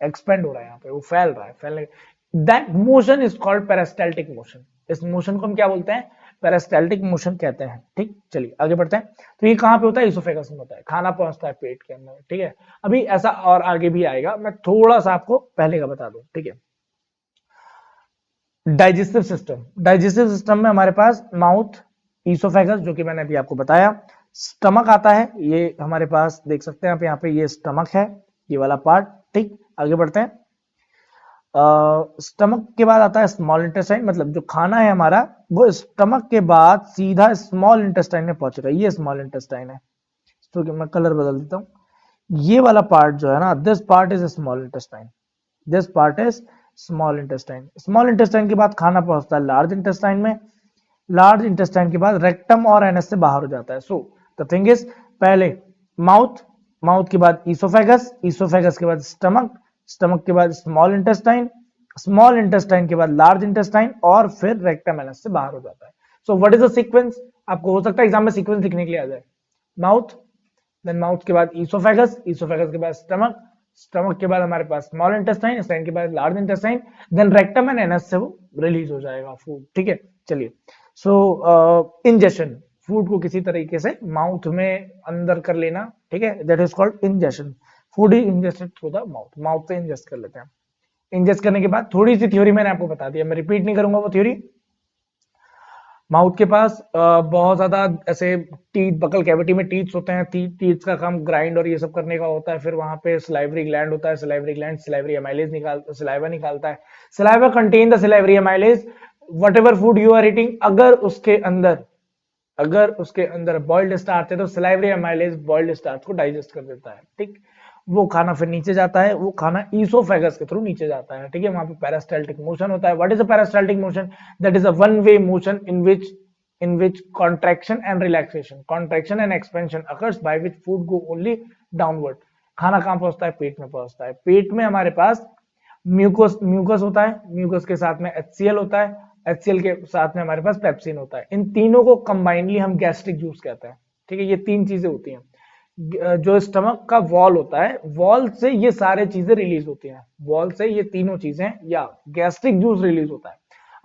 एक्सपेंड हो रहा है, यहाँ पे वो फैल रहा है, फैलने। That motion is called peristaltic motion. इस मोशन को हम क्या बोलते हैं? पेरिस्टाल्टिक मोशन कहते हैं। ठीक, चलिए आगे बढ़ते हैं। तो ये कहाँ पे होता है? इसोफेगस में होता है, खाना पहुंचता है पेट के अंदर। ठीक है, अभी ऐसा और आगे भी आएगा, मैं थोड़ा सा आपको पहले का बता दूं। ठीक है, डाइजेस्टिव सिस्टम, डाइजेस्टिव सिस्टम में हमारे पास माउथ, ईसोफेगस जो कि मैंने अभी आपको बताया, स्टमक आता है। ये हमारे पास देख सकते हैं आप, यहाँ पे ये स्टमक है, ये वाला पार्ट। ठीक, आगे बढ़ते हैं। स्टमक के बाद आता है स्मॉल इंटेस्टाइन, मतलब जो खाना है हमारा वो स्टमक के बाद सीधा स्मॉल इंटेस्टाइन में पहुंचेगा। ये स्मॉल इंटेस्टाइन है, तो मैं कलर बदल देता हूँ। ये वाला पार्ट जो है ना, this part is small intestine, this part is small intestine. Small intestine के बाद खाना पहुंचता है लार्ज इंटेस्टाइन में। लार्ज इंटेस्टाइन के बाद रेक्टम और एनएस से बाहर हो जाता है। सो द थिंग इज, पहले माउथ, माउथ के बाद ईसोफेगस, ईसोफेगस के बाद स्टमक, स्टमक के बाद स्मॉल इंटेस्टाइन, स्मॉल इंटेस्टाइन के बाद लार्ज इंटेस्टाइन और फिर रेक्टम एनएस से बाहर हो जाता है। सो व्हाट इज द सीक्वेंस? आपको हो सकता है एग्जाम में सीक्वेंस लिखने के लिए आ जाए। माउथ, देन माउथ के बाद ईसोफेगस, ईसोफेगस के बाद स्टमक, स्टमक के बाद हमारे पास स्मॉल इंटेस्टाइन, इंटेस्टाइन के बाद large intestine, then rectum and anus से वो रिलीज हो जाएगा फूड। ठीक है, चलिए, सो इंजेशन, फूड को किसी तरीके से माउथ में अंदर कर लेना, ठीक है, that is called ingestion. Food is ingested through the mouth, mouth से इंजेस्ट कर लेते हैं। इंजेस्ट करने के बाद थोड़ी सी थ्योरी मैंने आपको बता दिया, मैं रिपीट नहीं करूंगा वो थ्योरी। माउथ के पास बहुत ज्यादा ऐसे टीथ, बकल कैविटी में टीथ्स होते हैं, टीथ्स का काम ग्राइंड और ये सब करने का होता है। फिर वहां पे सलाइवरी ग्लैंड होता है, salivary gland salivary amylase saliva निकालता है। Saliva contain the salivary amylase, whatever food you are eating, अगर उसके अंदर बॉइल्ड स्टार्च है तो सलाइवरी एमाइलेज बॉइल्ड स्टार्च को डाइजेस्ट कर देता है, ठीक। वो खाना फिर नीचे जाता है, वो खाना ईसोफेगस के थ्रू नीचे जाता है, ठीक है। वहां पे पेरिस्टाल्टिक मोशन होता है। What is a peristaltic motion? That is a one way motion in which contraction and expansion occurs, by which food go only downward। खाना कहां पहुंचता है? पेट में पहुंचता है। पेट में हमारे पास म्यूकस होता है, म्यूकस के साथ में HCl होता है, HCl के साथ में हमारे पास पेप्सिन होता है। इन तीनों को कंबाइनली हम गैस्ट्रिक जूस कहते हैं, ठीक है। ये तीन चीजें होती हैं। जो स्टमक का वॉल होता है, वॉल से ये सारे चीजें रिलीज होती हैं, वॉल से ये तीनों चीजें या गैस्ट्रिक जूस रिलीज होता है।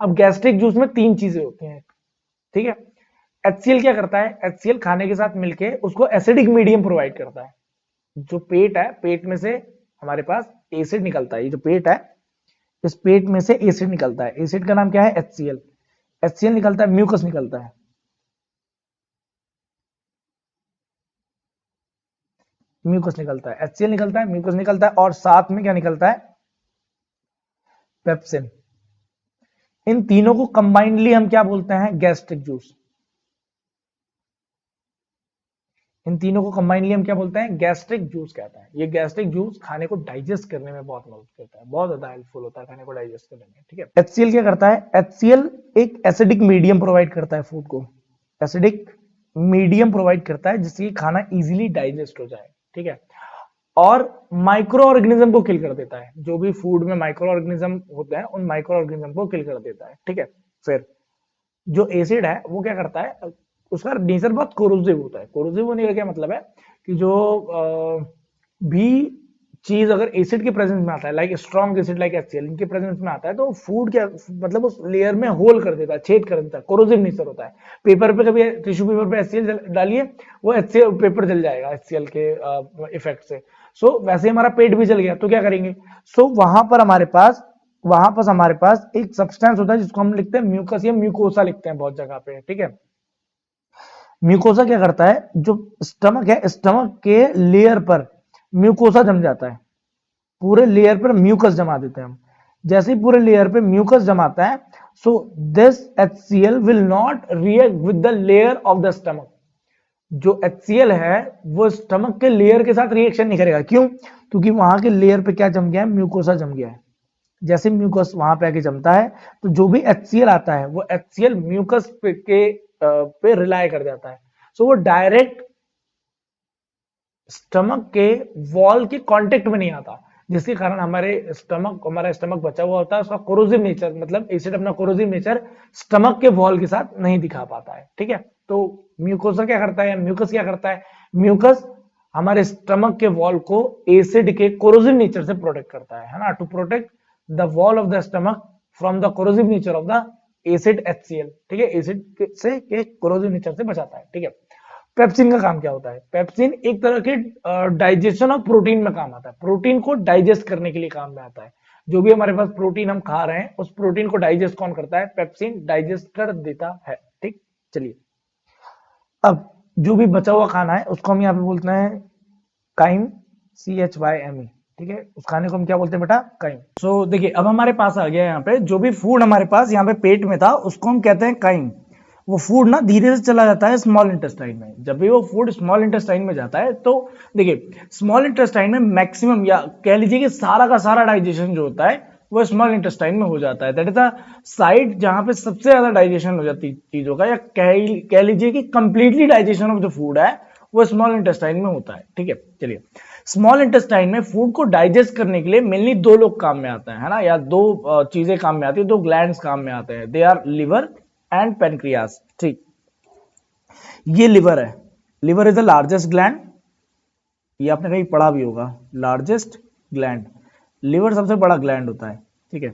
अब गैस्ट्रिक जूस में तीन चीजें होती हैं, ठीक है। HCl क्या करता है? HCl खाने के साथ मिलके उसको एसिडिक मीडियम प्रोवाइड करता है। जो पेट है, पेट में से हमारे पास एसिड निकलता है। ये जो पेट है, इस पेट में से एसिड निकलता है। एसिड का नाम क्या है? HCl। HCl निकलता है, म्यूकस निकलता है, म्यूकस निकलता है, HCl निकलता है, म्यूकस निकलता है, और साथ में क्या निकलता है? पेप्सिन। इन तीनों को कंबाइनली हम क्या बोलते हैं? Gastric juice. इन तीनों को कंबाइनली हम क्या बोलते हैं? गैस्ट्रिक जूस कहते हैं। ये गैस्ट्रिक जूस खाने को डाइजेस्ट करने में बहुत मदद करता है, बहुत ज्यादा हेल्पफुल होता है खाने को डाइजेस्ट करने में, ठीक है। HCl क्या करता है? HCl एक एसिडिक मीडियम प्रोवाइड करता है फूड को, एसिडिक मीडियम प्रोवाइड करता है जिससे खाना इजीली डाइजेस्ट हो जाए, ठीक है। और माइक्रो ऑर्गेनिज्म को किल कर देता है। जो भी फूड में माइक्रो ऑर्गेनिज्म होते हैं, उन माइक्रो ऑर्गेनिज्म को किल कर देता है, ठीक है। फिर जो एसिड है वो क्या करता है? उसका नेचर बहुत कोरोसिव होता है। कोरोसिव होने का क्या मतलब है कि जो भी चीज अगर एसिड के प्रेजेंस में आता है, like strong acid like HCl, इनके प्रेजेंस में आता है तो फूड क्या मतलब उस लेयर में होल कर देता है, छेद कर देता है। कोरोसिव नेचर होता है। पेपर पे कभी टिश्यू पेपर पे HCl डालिए, वो HCl पेपर जल जाएगा HCl के इफेक्ट से। सो वैसे हमारा पेट भी जल गया तो क्या करेंगे? सो वहां पर हमारे पास एक सब्सटेंस होता है जिसको हम लिखते हैं म्यूकस या म्यूकोसा लिखते हैं बहुत जगह पे, ठीक है। म्यूकोसा क्या करता है? जो स्टमक है, स्टमक के लेयर पर म्यूकोसा जम जाता है। पूरे लेयर पर म्यूकस जमा देते हैं हम। जैसे ही पूरे लेयर पे म्यूकस जमाता है, so this HCl will not react with the layer of the stomach. जो HCl है वो स्टमक के लेयर के साथ रिएक्शन नहीं करेगा। क्यों? क्योंकि वहां के लेयर पे क्या जम गया है? म्यूकोसा जम गया है। जैसे म्यूकस वहां पे आके जमता है तो जो भी HCl आता है वो HCl म्यूकस पे रिलाय कर जाता है। सो वो डायरेक्ट स्टमक के वॉल के कांटेक्ट में नहीं आता, जिसके कारण हमारा स्टमक बचा हुआ होता है। उसका कोरोसिव नेचर, मतलब एसिड अपना कोरोसिव नेचर स्टमक के वॉल के साथ नहीं दिखा पाता है, ठीक है। तो म्यूकोसा क्या करता है, म्यूकस क्या करता है? म्यूकस हमारे स्टमक के वॉल को एसिड के कोरोसिव नेचर से प्रोटेक्ट करता है ना, to protect the wall of the stomach from the corrosive nature of the acid HCl, ठीक है। एसिड से के कोरोसिव नेचर से बचाता है, ठीक है। पेप्सिन का काम क्या होता है? पेप्सिन एक तरह के डाइजेशन ऑफ प्रोटीन में काम आता है। प्रोटीन को डाइजेस्ट करने के लिए काम में आता है। जो भी हमारे पास प्रोटीन हम खा रहे हैं, उस प्रोटीन को डाइजेस्ट कौन करता है? पेप्सिन डाइजेस्ट कर देता है, ठीक। चलिए, अब जो भी बचा हुआ खाना है उसको हम यहाँ पे बोलते हैं काइम, CHYME, ठीक है। उस खाने को हम क्या बोलते हैं बेटा? काइम। सो देखिए, अब हमारे पास आ गया यहाँ पे जो भी फूड हमारे पास यहाँ पे पेट में था उसको हम कहते हैं काइम। वो फूड ना धीरे से चला जाता है स्मॉल इंटेस्टाइन में। जब भी वो फूड स्मॉल इंटेस्टाइन में जाता है तो देखिए, स्मॉल इंटेस्टाइन में मैक्सिमम या कह लीजिए कि सारा का सारा डाइजेशन जो होता है वो स्मॉल इंटेस्टाइन में हो जाता है। दैट इज द साइड जहां पे सबसे ज्यादा डाइजेशन हो जाती है चीजों का, या कह लीजिए कि completely digestion of the food है वो स्मॉल इंटेस्टाइन में होता है, ठीक है। चलिए, स्मॉल इंटेस्टाइन में फूड को डाइजेस्ट करने के लिए मेनली दो लोग काम में आते हैं, है ना, या दो चीजें काम में आती है, दो ग्लैंड्स काम में आते हैं। They are liver and pancreas, ठीक। ये लिवर है, liver is the largest gland, ये आपने कहीं पढ़ा भी होगा, लार्जेस्ट ग्लैंड। लिवर सबसे बड़ा ग्लैंड होता है, ठीक है।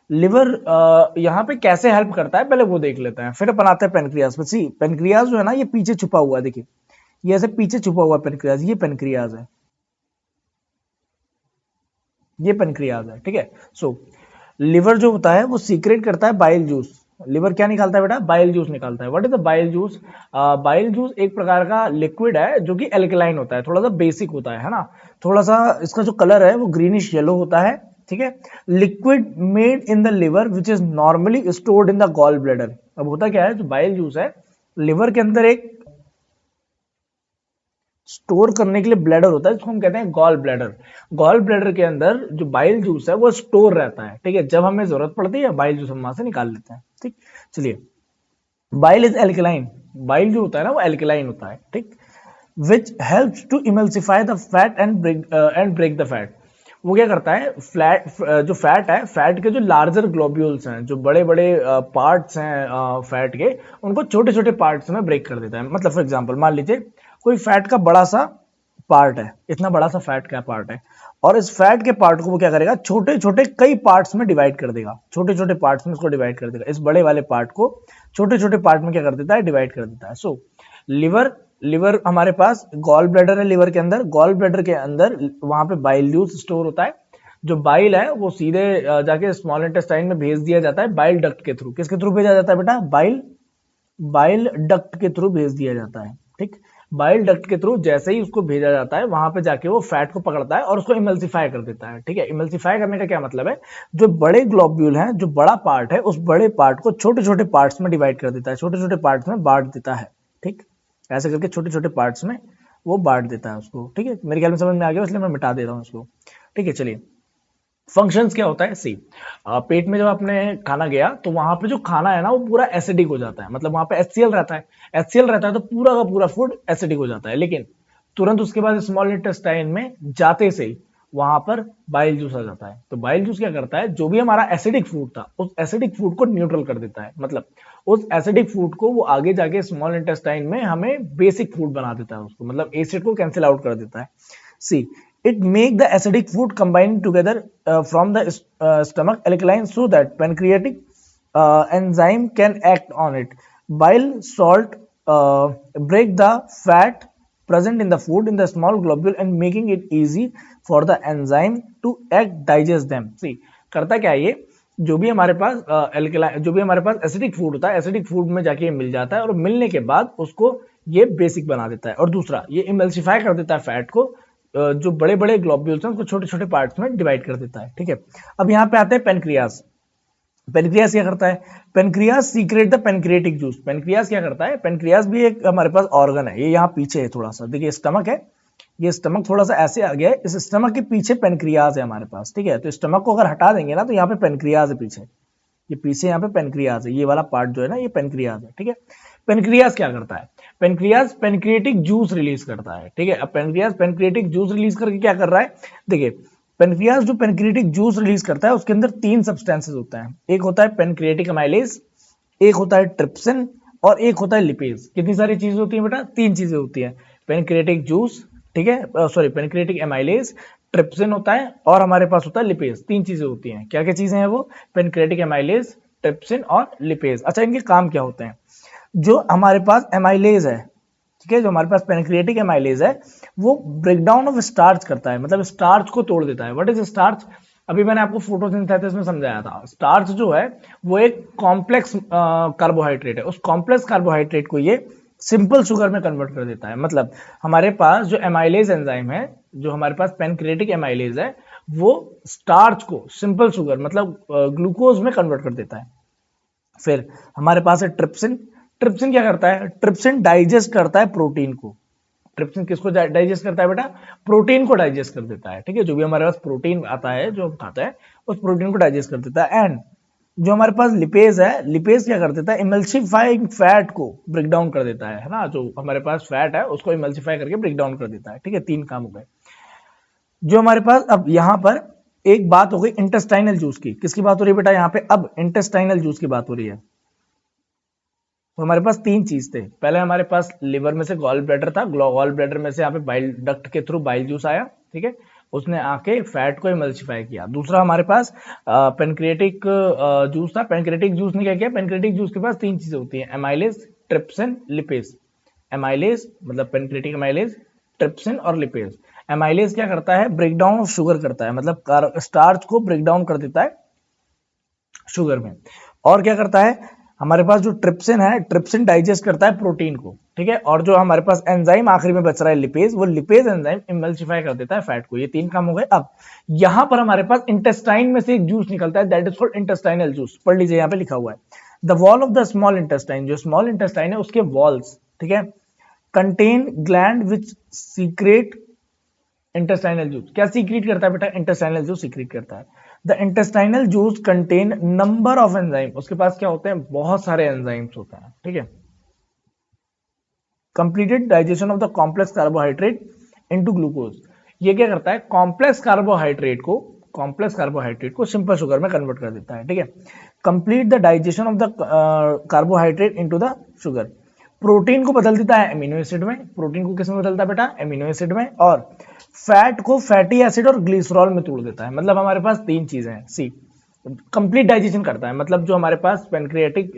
लिवर यहाँ पे कैसे हेल्प करता है पहले वो देख लेते हैं, फिर अपन आते हैं पेनक्रियाज पे। सी पेनक्रियाज जो है ना ये पीछे छुपा हुआ है, देखिए ये ऐसे पीछे छुपा हुआ पेनक्रियाज, ये पेनक्रियाज है, ये पेनक्रियाज है, ठीक है। सो लिवर जो होता है वो सीक्रेट करता है बाइल जूस। लिवर क्या निकालता है बेटा? बाइल जूस निकालता है। What is the bile juice? Bile juice एक प्रकार का लिक्विड है जो कि एल्कलाइन होता है, थोड़ा सा बेसिक होता है ना, थोड़ा सा इसका जो कलर है वो ग्रीनिश येलो होता है, ठीक है। Liquid made in the liver which is normally stored in the gall bladder. अब होता क्या है, जो बाइल जूस है लिवर के अंदर एक स्टोर करने के लिए ब्लैडर होता है जिसको हम कहते हैं गॉल ब्लैडर। गॉल ब्लैडर के अंदर जो बाइल जूस है वो स्टोर रहता है, ठीक है। जब हमें जरूरत पड़ती है बाइल जूस हम वहां से निकाल लेते हैं, ठीक। चलिए, बाइल इज एल्कलाइन, बाइल जो होता है ना वो एल्कलाइन होता है, ठीक। Which helps to emulsify the fat and break the fat. वो क्या करता है, फ्लैट जो फैट है, फैट के जो लार्जर ग्लोब्यूल्स हैं, जो बड़े बड़े पार्ट्स हैं फैट के, उनको छोटे छोटे पार्ट्स में ब्रेक कर देता है। मतलब फॉर एग्जांपल मान लीजिए कोई फैट का बड़ा सा पार्ट है, इतना बड़ा सा फैट का पार्ट है, और इस फैट के पार्ट को वो क्या करेगा, छोटे छोटे कई पार्ट्स में डिवाइड कर देगा, छोटे छोटे पार्ट्स में इसको डिवाइड कर देगा, इस बड़े वाले पार्ट को छोटे छोटे पार्ट में क्या कर देता है, डिवाइड कर देता है। सो लिवर, लिवर हमारे पास गॉल ब्लैडर है, लिवर के अंदर, गॉल ब्लैडर के अंदर वहां पे बाइल जूस स्टोर होता है। जो बाइल है वो सीधे जाके स्मॉल इंटेस्टाइन में भेज दिया जाता है बाइल डक्ट के थ्रू। किसके थ्रू भेजा जाता है बेटा? बाइल, बाइल डक्ट के थ्रू भेज दिया जाता है, ठीक। बाइल डक्ट के थ्रू जैसे ही उसको भेजा जाता है वहां पे जाके वो फैट को पकड़ता है और उसको इमल्सिफाई कर देता है, ठीक है। इमल्सिफाई करने का क्या मतलब है, जो बड़े ग्लोब्यूल हैं, जो बड़ा पार्ट है, उस बड़े पार्ट को छोटे छोटे पार्ट्स में डिवाइड कर देता है, छोटे छोटे पार्ट्स में बांट देता है, ठीक। ऐसे करके छोटे छोटे पार्ट्स में वो बांट देता है उसको, ठीक है। मेरे ख्याल में समझ में आ गया, इसलिए मैं मिटा दे रहा हूँ उसको, ठीक है। चलिए, फंक्शंस क्या होता है, सी पेट में जब आपने खाना गया तो वहां पे जो खाना है ना वो पूरा एसिडिक हो जाता है, मतलब वहां पे HCl रहता है, HCl रहता है तो पूरा का पूरा फूड एसिडिक हो जाता है। लेकिन तुरंत उसके बाद स्मॉल इंटेस्टाइन में जाते से ही वहां पर बाइल जूस आ जाता है। तो बाइल जूस क्या करता है, जो भी हमारा एसिडिक फूड था उस एसिडिक फूड को न्यूट्रल कर देता है, मतलब उस एसिडिक फूड को वो आगे जाके स्मॉल इंटेस्टाइन में हमें बेसिक फूड बना देता है उसको, मतलब एसिड को कैंसिल आउट कर देता है। सी it make the acidic food combine together from the stomach alkaline so that pancreatic enzyme can act on it. Bile salt break the fat present in the food in the small globule and making it easy for the enzyme to act digest them. See करता क्या है ये, जो भी हमारे पास alkaline, जो भी हमारे पास एसिडिक फूड होता है, एसिडिक फूड में जाके ये मिल जाता है और मिलने के बाद उसको ये बेसिक बना देता है। और दूसरा, ये इमल्सिफाई कर देता है फैट को, जो बड़े बड़े ग्लोब्यूल्स हैं उसको छोटे छोटे पार्ट्स में डिवाइड कर देता है, ठीक है। अब यहाँ पे आते हैं पेनक्रियास। पेनक्रियास क्या करता है, pancreas secret the pancreatic juice. Pancreas क्या करता है, पेनक्रियास भी एक हमारे पास ऑर्गन है, ये यहाँ पीछे है थोड़ा सा, देखिए स्टमक है, ये स्टमक थोड़ा सा ऐसे आ गया है, इस स्टमक के पीछे पेनक्रियास है हमारे पास, ठीक है। तो स्टमक को अगर हटा देंगे ना तो यहाँ पे पेनक्रियास है पीछे, ये पीछे यहाँ पे पेनक्रियास है, ये वाला पार्ट जो है ना ये पेनक्रियास है, ठीक है। पेनक्रियास क्या करता है, पेनक्रियास पेनक्रिएटिक जूस रिलीज करता है, ठीक है। अब पेनक्रियास पेनक्रिएटिक जूस रिलीज करके क्या कर रहा है, देखिए पेनक्रियास जो पेनक्रिएटिक जूस रिलीज करता है उसके अंदर 3 सब्सटेंसेस होते हैं, एक होता है पेनक्रिएटिक अमाइलेज, एक होता है ट्रिप्सिन और एक होता है लिपेज। कितनी सारी चीजें होती है बेटा? 3 चीजें होती है, पेनक्रिएटिक जूस, ठीक है, सॉरी पेनक्रिएटिक एमाइलेज, ट्रिप्सिन होता है और हमारे पास होता है लिपेज। 3 चीजें होती हैं, क्या क्या चीजें हैं वो, पेनक्रिएटिक एमाइलेज, ट्रिप्सिन और लिपेज। अच्छा, इनके काम क्या होते हैं? जो हमारे पास एमाइलेज है, ठीक है, जो हमारे पास पेनक्रिएटिक एमाइलेज है वो ब्रेकडाउन ऑफ स्टार्च करता है, मतलब स्टार्च को तोड़ देता है। What is starch? अभी मैंने आपको फोटोसिंथेसिस में समझाया था, स्टार्च जो है वो एक कॉम्प्लेक्स कार्बोहाइड्रेट है, उस कॉम्प्लेक्स कार्बोहाइड्रेट को ये सिंपल शुगर में कन्वर्ट कर देता है। मतलब हमारे पास जो एमाइलेज एंजाइम है, जो हमारे पास पेनक्रिएटिक एमाइलेज है, वो स्टार्च को सिंपल शुगर मतलब ग्लूकोज में कन्वर्ट कर देता है। फिर हमारे पास है ट्रिप्सिन। ट्रिप्सिन क्या करता है, ट्रिप्सिन डाइजेस्ट करता है प्रोटीन को। ट्रिप्सिन किसको डाइजेस्ट करता है बेटा? प्रोटीन को डाइजेस्ट कर देता है, ठीक है। जो भी हमारे पास प्रोटीन आता है जो हम खाता है उस प्रोटीन को डाइजेस्ट कर देता है। एंड जो हमारे पास लिपेज है, लिपेज क्या कर देता है, इमल्सिफाइंग फैट को ब्रेक डाउन कर देता है ना, जो हमारे पास फैट है उसको इमल्सिफाई करके ब्रेक डाउन कर देता है, ठीक है। 3 काम हो गए जो हमारे पास। अब यहां पर एक बात हो गई इंटेस्टाइनल जूस की, किसकी बात हो रही है बेटा यहाँ पे? अब इंटेस्टाइनल जूस की बात हो रही है। तो हमारे पास 3 चीज थे, पहले हमारे पास लिवर में से गॉल ब्लैडर था, गॉल ब्लैडर में से यहाँ पे बाइल डक्ट के थ्रू बाइल जूस आया, ठीक है। उसने आके फैट को इमल्सिफाई किया। दूसरा हमारे पास पेनक्रिएटिक जूस था। पेनक्रिएटिक जूस ने क्या किया, पेनक्रिएटिक जूस के पास तीन चीजें होती हैं, एमाइलेज, ट्रिप्सिन, लिपेज। एमाइलेज मतलब पेनक्रिएटिक एमाइलेज, ट्रिप्सिन और लिपेज। एमाइलेज क्या करता है, ब्रेक डाउन ऑफ शुगर करता है, मतलब स्टार्च को ब्रेक डाउन कर देता है शुगर में। और क्या करता है, हमारे पास जो ट्रिप्सिन है, ट्रिप्सिन डाइजेस्ट करता है प्रोटीन को, ठीक है। और जो हमारे पास एंजाइम आखिरी में बच रहा है लिपेज, वो लिपेज एंजाइम इमल्सिफाई कर देता है फैट को। ये तीन काम हो गए। अब यहां पर हमारे पास इंटेस्टाइन में से एक जूस निकलता है, that is called intestinal juice. पढ़ लीजिए, यहां पे लिखा हुआ है the wall of the small intestine. जो स्मॉल इंटेस्टाइन है उसके वॉल्स, ठीक है, contain gland which secret intestinal juice. क्या सीक्रेट करता है बेटा, इंटेस्टाइनल जूस सीक्रेट करता है। The intestinal juice contain number of enzyme. उसके पास क्या होते हैं, बहुत सारे एंजाइम्स होते हैं, ठीक है। Completed digestion of the complex carbohydrate into glucose. ये क्या करता है, कॉम्प्लेक्स कार्बोहाइड्रेट को सिंपल शुगर में कन्वर्ट कर देता है, ठीक है। Complete the digestion of the carbohydrate into the sugar. Protein को बदल देता है एमिनो एसिड में। प्रोटीन को किस में बदलता है बेटा, एमिनो एसिड में। और फैट को फैटी एसिड और ग्लिसरॉल में तोड़ देता है। मतलब हमारे पास तीन चीजें हैं। सी, कंप्लीट डाइजेशन करता है, मतलब जो हमारे पास पेनक्रिएटिक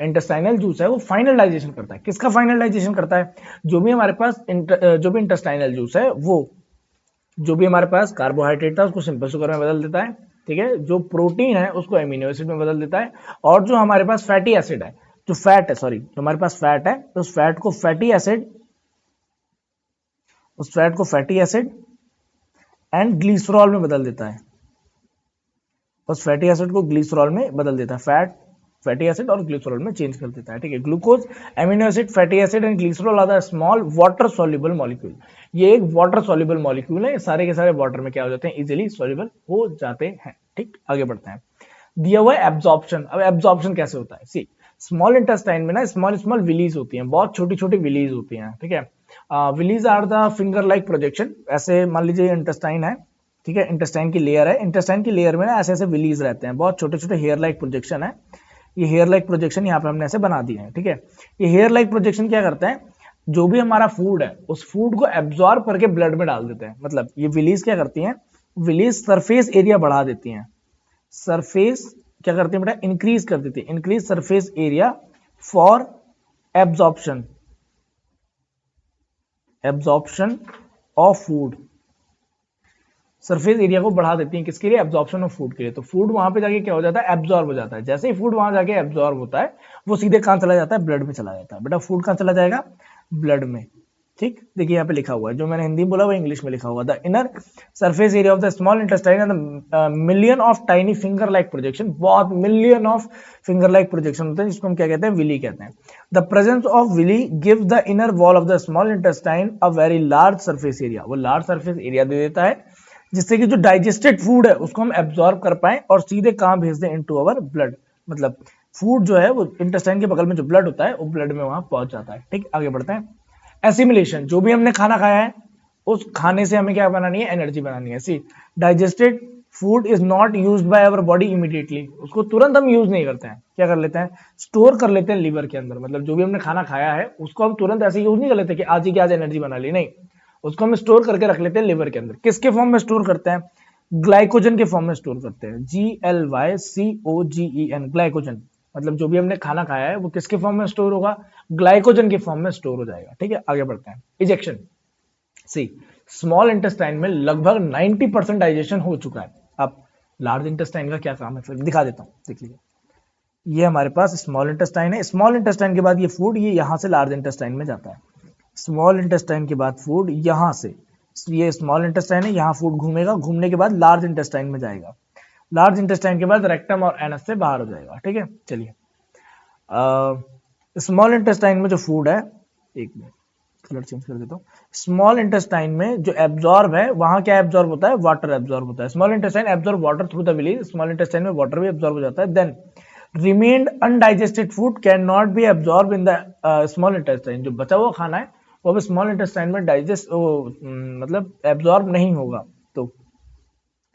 इंटेस्टाइनल जूस है वो फाइनल डाइजेशन करता है। किसका फाइनल डाइजेशन करता है, जो भी हमारे पास जो भी इंटेस्टाइनल जूस है वो जो भी हमारे पास कार्बोहाइड्रेट था उसको सिंपल शुगर में बदल देता है, ठीक है। जो प्रोटीन है उसको एमिनो एसिड में बदल देता है। और जो हमारे पास फैटी एसिड है, जो फैट है, सॉरी, जो हमारे पास फैट है, तो उस फैट को फैटी एसिड एंड ग्लिसरॉल में बदल देता है। उस फैटी एसिड को ग्लिसरॉल में बदल देता है, फैटी एसिड और ग्लिसरॉल में चेंज कर देता है, ठीक है। Glucose, amino acid, fatty acid and glycerol are the small water soluble molecule. ये एक वाटर सॉल्युबल मॉलिक्यूल है, सारे के सारे वाटर में क्या हो जाते हैं, इजीली सॉल्युबल हो जाते हैं, ठीक। आगे बढ़ते हैं। दिया हुआ एब्जॉर्प्शन। अब एब्जॉर्प्शन कैसे होता है, सी, स्मॉल इंटेस्टाइन में ना स्मॉल विलीज होती हैं, बहुत छोटी छोटी विलीज होती हैं, ठीक है। Villi are the finger like projection. ऐसे मान लीजिए इंटेस्टाइन है, ठीक है, इंटेस्टाइन की लेयर है, इंटेस्टाइन की लेयर में ना ऐसे ऐसे विलीज रहते हैं, बहुत छोटे छोटे हेयर लाइक प्रोजेक्शन है। ये हेयर लाइक प्रोजेक्शन यहाँ पे हमने ऐसे बना दिए हैं, ठीक है। ये हेयर लाइक प्रोजेक्शन क्या करते हैं, जो भी हमारा फूड है उस फूड को एब्जॉर्ब करके ब्लड में डाल देते हैं। मतलब ये विलीज क्या करती हैं, विलीज सरफेस एरिया बढ़ा देती हैं। सरफेस क्या करती है बेटा, इंक्रीज कर देती है, increase surface area for absorption of food. Surface area को बढ़ा देती हैं, किसके लिए, एब्जॉर्प्शन ऑफ फूड के लिए। तो फूड वहां पे जाके क्या हो जाता है, एब्जॉर्ब हो जाता है। जैसे ही फूड वहां जाके एब्जॉर्ब होता है वो सीधे कहां चला जाता है, ब्लड में चला जाता है। बेटा फूड कहां चला जाएगा, ब्लड में, ठीक। देखिए यहाँ पे लिखा हुआ है, जो मैंने हिंदी में बोला वो इंग्लिश में लिखा हुआ। The inner surface area of the small intestine and million of tiny finger like projection. बहुत million of finger like projection होते हैं, जिसको हम क्या कहते हैं, विली कहते हैं। The presence of villi give the inner wall of the small intestine a very large surface area. वो लार्ज सरफेस एरिया दे देता है जिससे कि जो डाइजेस्टेड फूड है उसको हम एब्जॉर्ब कर पाए और सीधे कहां भेज दें, इनटू अवर ब्लड। मतलब फूड जो है वो इंटेस्टाइन के बगल में जो ब्लड होता है वो ब्लड में वहां पहुंच जाता है, ठीक। आगे बढ़ते हैं। एसिमिलेशन, जो भी हमने खाना खाया है उस खाने से हमें क्या बनानी है, एनर्जी बनानी है। See, digested food is not used by our body immediately. उसको तुरंत हम यूज नहीं करते हैं, क्या कर लेते हैं, स्टोर कर लेते हैं लीवर के अंदर। मतलब जो भी हमने खाना खाया है उसको हम तुरंत ऐसे यूज नहीं कर लेते कि आज ही की आज एनर्जी बना ली, नहीं, उसको हम स्टोर करके रख लेते हैं लिवर के अंदर। किसके फॉर्म में स्टोर करते हैं, ग्लाइकोजन के फॉर्म में स्टोर करते हैं। GLYCOGEN, glycogen. मतलब जो भी हमने खाना खाया है वो किसके फॉर्म में स्टोर होगा, ग्लाइकोजन के फॉर्म में स्टोर हो जाएगा, ठीक है। आगे बढ़ते हैं। इजेक्शन, सी, स्मॉल इंटेस्टाइन में लगभग 90% डाइजेशन हो चुका है। अब लार्ज इंटेस्टाइन का क्या काम है, फिर दिखा देता हूं, देख लीजिए। ये हमारे पास स्मॉल इंटेस्टाइन है, स्मॉल इंटेस्टाइन के बाद ये फूड ये यहां से लार्ज इंटेस्टाइन में जाता है। स्मॉल इंटेस्टाइन के बाद फूड यहां से, ये स्मॉल इंटेस्टाइन है, यहां फूड घूमेगा, घूमने के बाद लार्ज इंटेस्टाइन में जाएगा, लार्ज इंटेस्टाइन के बाद रेक्टम और एनस से बाहर हो जाएगा, ठीक है। चलिए, स्मॉल इंटेस्टाइन में जो फूड है, एक मिनट कलर चेंज कर देता हूँ। स्मॉल इंटेस्टाइन में जो एब्जॉर्ब है वहां क्या एब्जॉर्ब होता है, वाटर एब्जॉर्ब होता है। Small intestine absorb water through the villi. Small intestine में वाटर भी एब्जॉर्ब हो जाता है। Then remained undigested food can not be absorb in the small intestine. जो बचा हुआ खाना है वो भी स्मॉल इंटेस्टाइन में डाइजेस्ट मतलब एब्जॉर्ब नहीं होगा, तो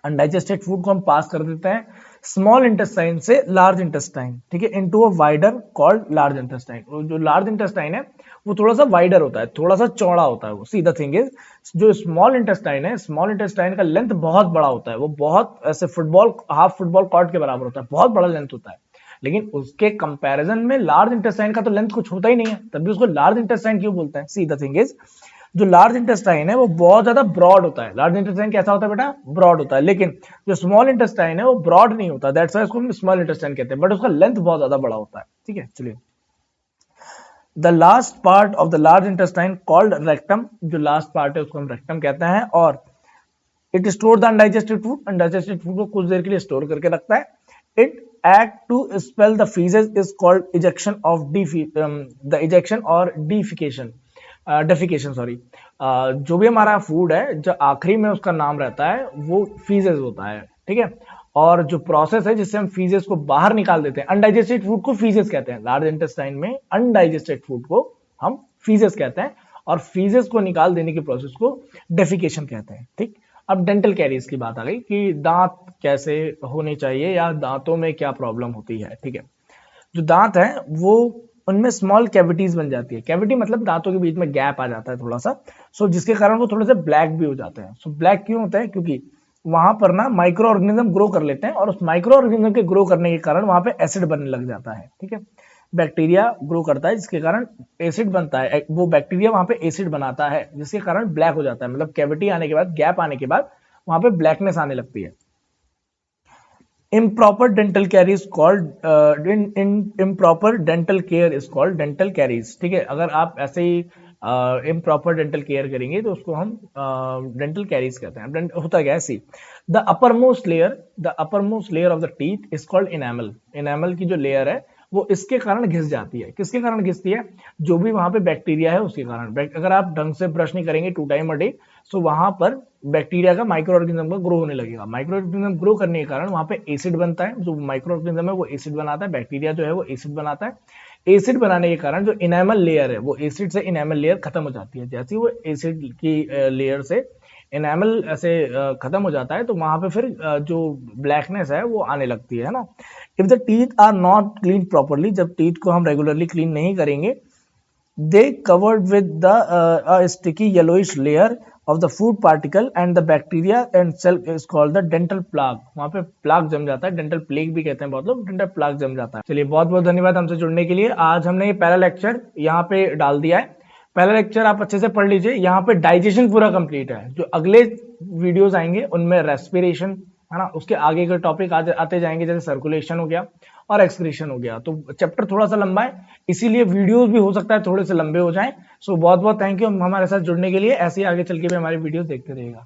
अनडाइजेस्टेड फूड को हम पास कर देते हैं स्मॉल इंटेस्टाइन से लार्ज इंटेस्टाइन, ठीक है, into a wider called large intestine. जो लार्ज इंटेस्टाइन है वो थोड़ा सा वाइडर होता है, थोड़ा सा चौड़ा होता है वो। सी द थिंग इज, जो स्मॉल इंटेस्टाइन है, स्मॉल इंटेस्टाइन का लेंथ बहुत बड़ा होता है, वो बहुत ऐसे फुटबॉल, हाफ फुटबॉल कॉर्ट के बराबर होता है, बहुत बड़ा लेंथ होता है। लेकिन उसके कंपैरिजन में लार्ज इंटेस्टाइन का तो लेंथ कुछ होता ही नहीं है, तभी उसको लार्ज इंटेस्टाइन क्यों बोलते हैं। सी द थिंग इज, जो लार्ज इंटेस्टाइन है वो बहुत ज्यादा ब्रॉड होता है। लार्ज इंटेस्टाइन कैसा होता है बेटा, ब्रॉड होता है। लेकिन जो स्मॉल इंटेस्टाइन है वो ब्रॉड नहीं होता, दैट्स व्हाई उसको हम स्मॉल इंटेस्टाइन कहते हैं, बट उसका लेंथ बहुत ज्यादा बड़ा होता है। ठीक है, चलिए, the last part of the large intestine called rectum, जो लास्ट पार्ट है उसको हम रेक्टम कहते हैं। और it store the undigested food, undigested food को कुछ देर के लिए स्टोर करके रखता है। It act to spell the faeces is called ejection of the ejection और डिफिकेशन, डेफिकेशन सॉरी। जो भी हमारा फूड है, जो आखिरी में उसका नाम रहता है वो फीसेस होता है, ठीक है। और जो प्रोसेस है जिससे हम फीसेस को बाहर निकाल देते हैं, अनडाइजेस्टेड फूड को फीसेस कहते हैं। लार्ज इंटेस्टाइन में अनडाइजेस्टेड फूड को हम फीसेस कहते हैं, और फीसेस को निकाल देने की प्रोसेस को डेफिकेशन कहते हैं। ठीक, अब डेंटल कैरीज की बात आ गई कि दांत कैसे होने चाहिए या दांतों में क्या प्रॉब्लम होती है। ठीक है, जो दांत है वो, उनमें स्मॉल कैविटीज बन जाती है। कैविटी मतलब दांतों के बीच में गैप आ जाता है थोड़ा सा, सो जिसके कारण वो थोड़े से ब्लैक भी हो जाते हैं। सो ब्लैक क्यों होता है, क्योंकि वहां पर ना माइक्रो ऑर्गेनिज्म ग्रो कर लेते हैं, और उस माइक्रो ऑर्गेनिज्म के ग्रो करने के कारण वहां पे एसिड बनने लग जाता है। ठीक है, बैक्टीरिया ग्रो करता है जिसके कारण एसिड बनता है, वो बैक्टीरिया वहां पे एसिड बनाता है जिसके कारण ब्लैक हो जाता है। मतलब कैविटी आने के बाद, गैप आने के बाद वहां पे ब्लैकनेस आने लगती है। improper dental care is called improper dental care is called dental caries। ठीक है, अगर आप ऐसे ही improper dental care करेंगे तो उसको हम dental caries कहते हैं। होता क्या है, see the upper most layer of the teeth is called enamel. Enamel की जो लेयर है वो इसके कारण घिस जाती है। किसके कारण घिसती है, जो भी वहां पे बैक्टीरिया है उसके कारण। अगर आप ढंग से ब्रश नहीं करेंगे 2 टाइम अ डे, सो वहां पर बैक्टीरिया का, माइक्रो ऑर्गेनिज्म का ग्रो होने लगेगा। माइक्रो ऑर्गेनिज्म ग्रो करने के कारण वहां पे एसिड बनता है, जो माइक्रो ऑर्गेनिज्म है वो एसिड बनाता है, बैक्टीरिया जो है वो एसिड बनाता है। एसिड बनाने के कारण जो इनेमल लेयर है वो एसिड से इनेमल लेयर खत्म हो जाती है। जैसे ही वो एसिड की लेयर से इनेमल ऐसे खत्म हो जाता है तो वहां पे फिर जो ब्लैकनेस है वो आने लगती है ना। If the teeth are not clean properly, जब टीथ को हम रेगुलरली क्लीन नहीं करेंगे, they covered with the a sticky yellowish layer of the food particle and the bacteria and cell is called the dental plaque। वहां पे plaque जम जाता है, डेंटल प्लेग भी कहते हैं बहुत लोग, डेंटल प्लाक जम जाता है। चलिए, बहुत बहुत धन्यवाद हमसे जुड़ने के लिए। आज हमने ये पहला लेक्चर यहाँ पे डाल दिया है। पहला लेक्चर आप अच्छे से पढ़ लीजिए, यहाँ पे डाइजेशन पूरा कंप्लीट है। जो अगले वीडियोस आएंगे उनमें रेस्पिरेशन है ना, उसके आगे के टॉपिक आते जाएंगे, जैसे सर्कुलेशन हो गया और एक्सक्रीशन हो गया। तो चैप्टर थोड़ा सा लंबा है, इसीलिए वीडियोस भी हो सकता है थोड़े से लंबे हो जाएं। सो बहुत बहुत थैंक यू हमारे साथ जुड़ने के लिए। ऐसे ही आगे चल के भी हमारी वीडियोस देखते रहिएगा।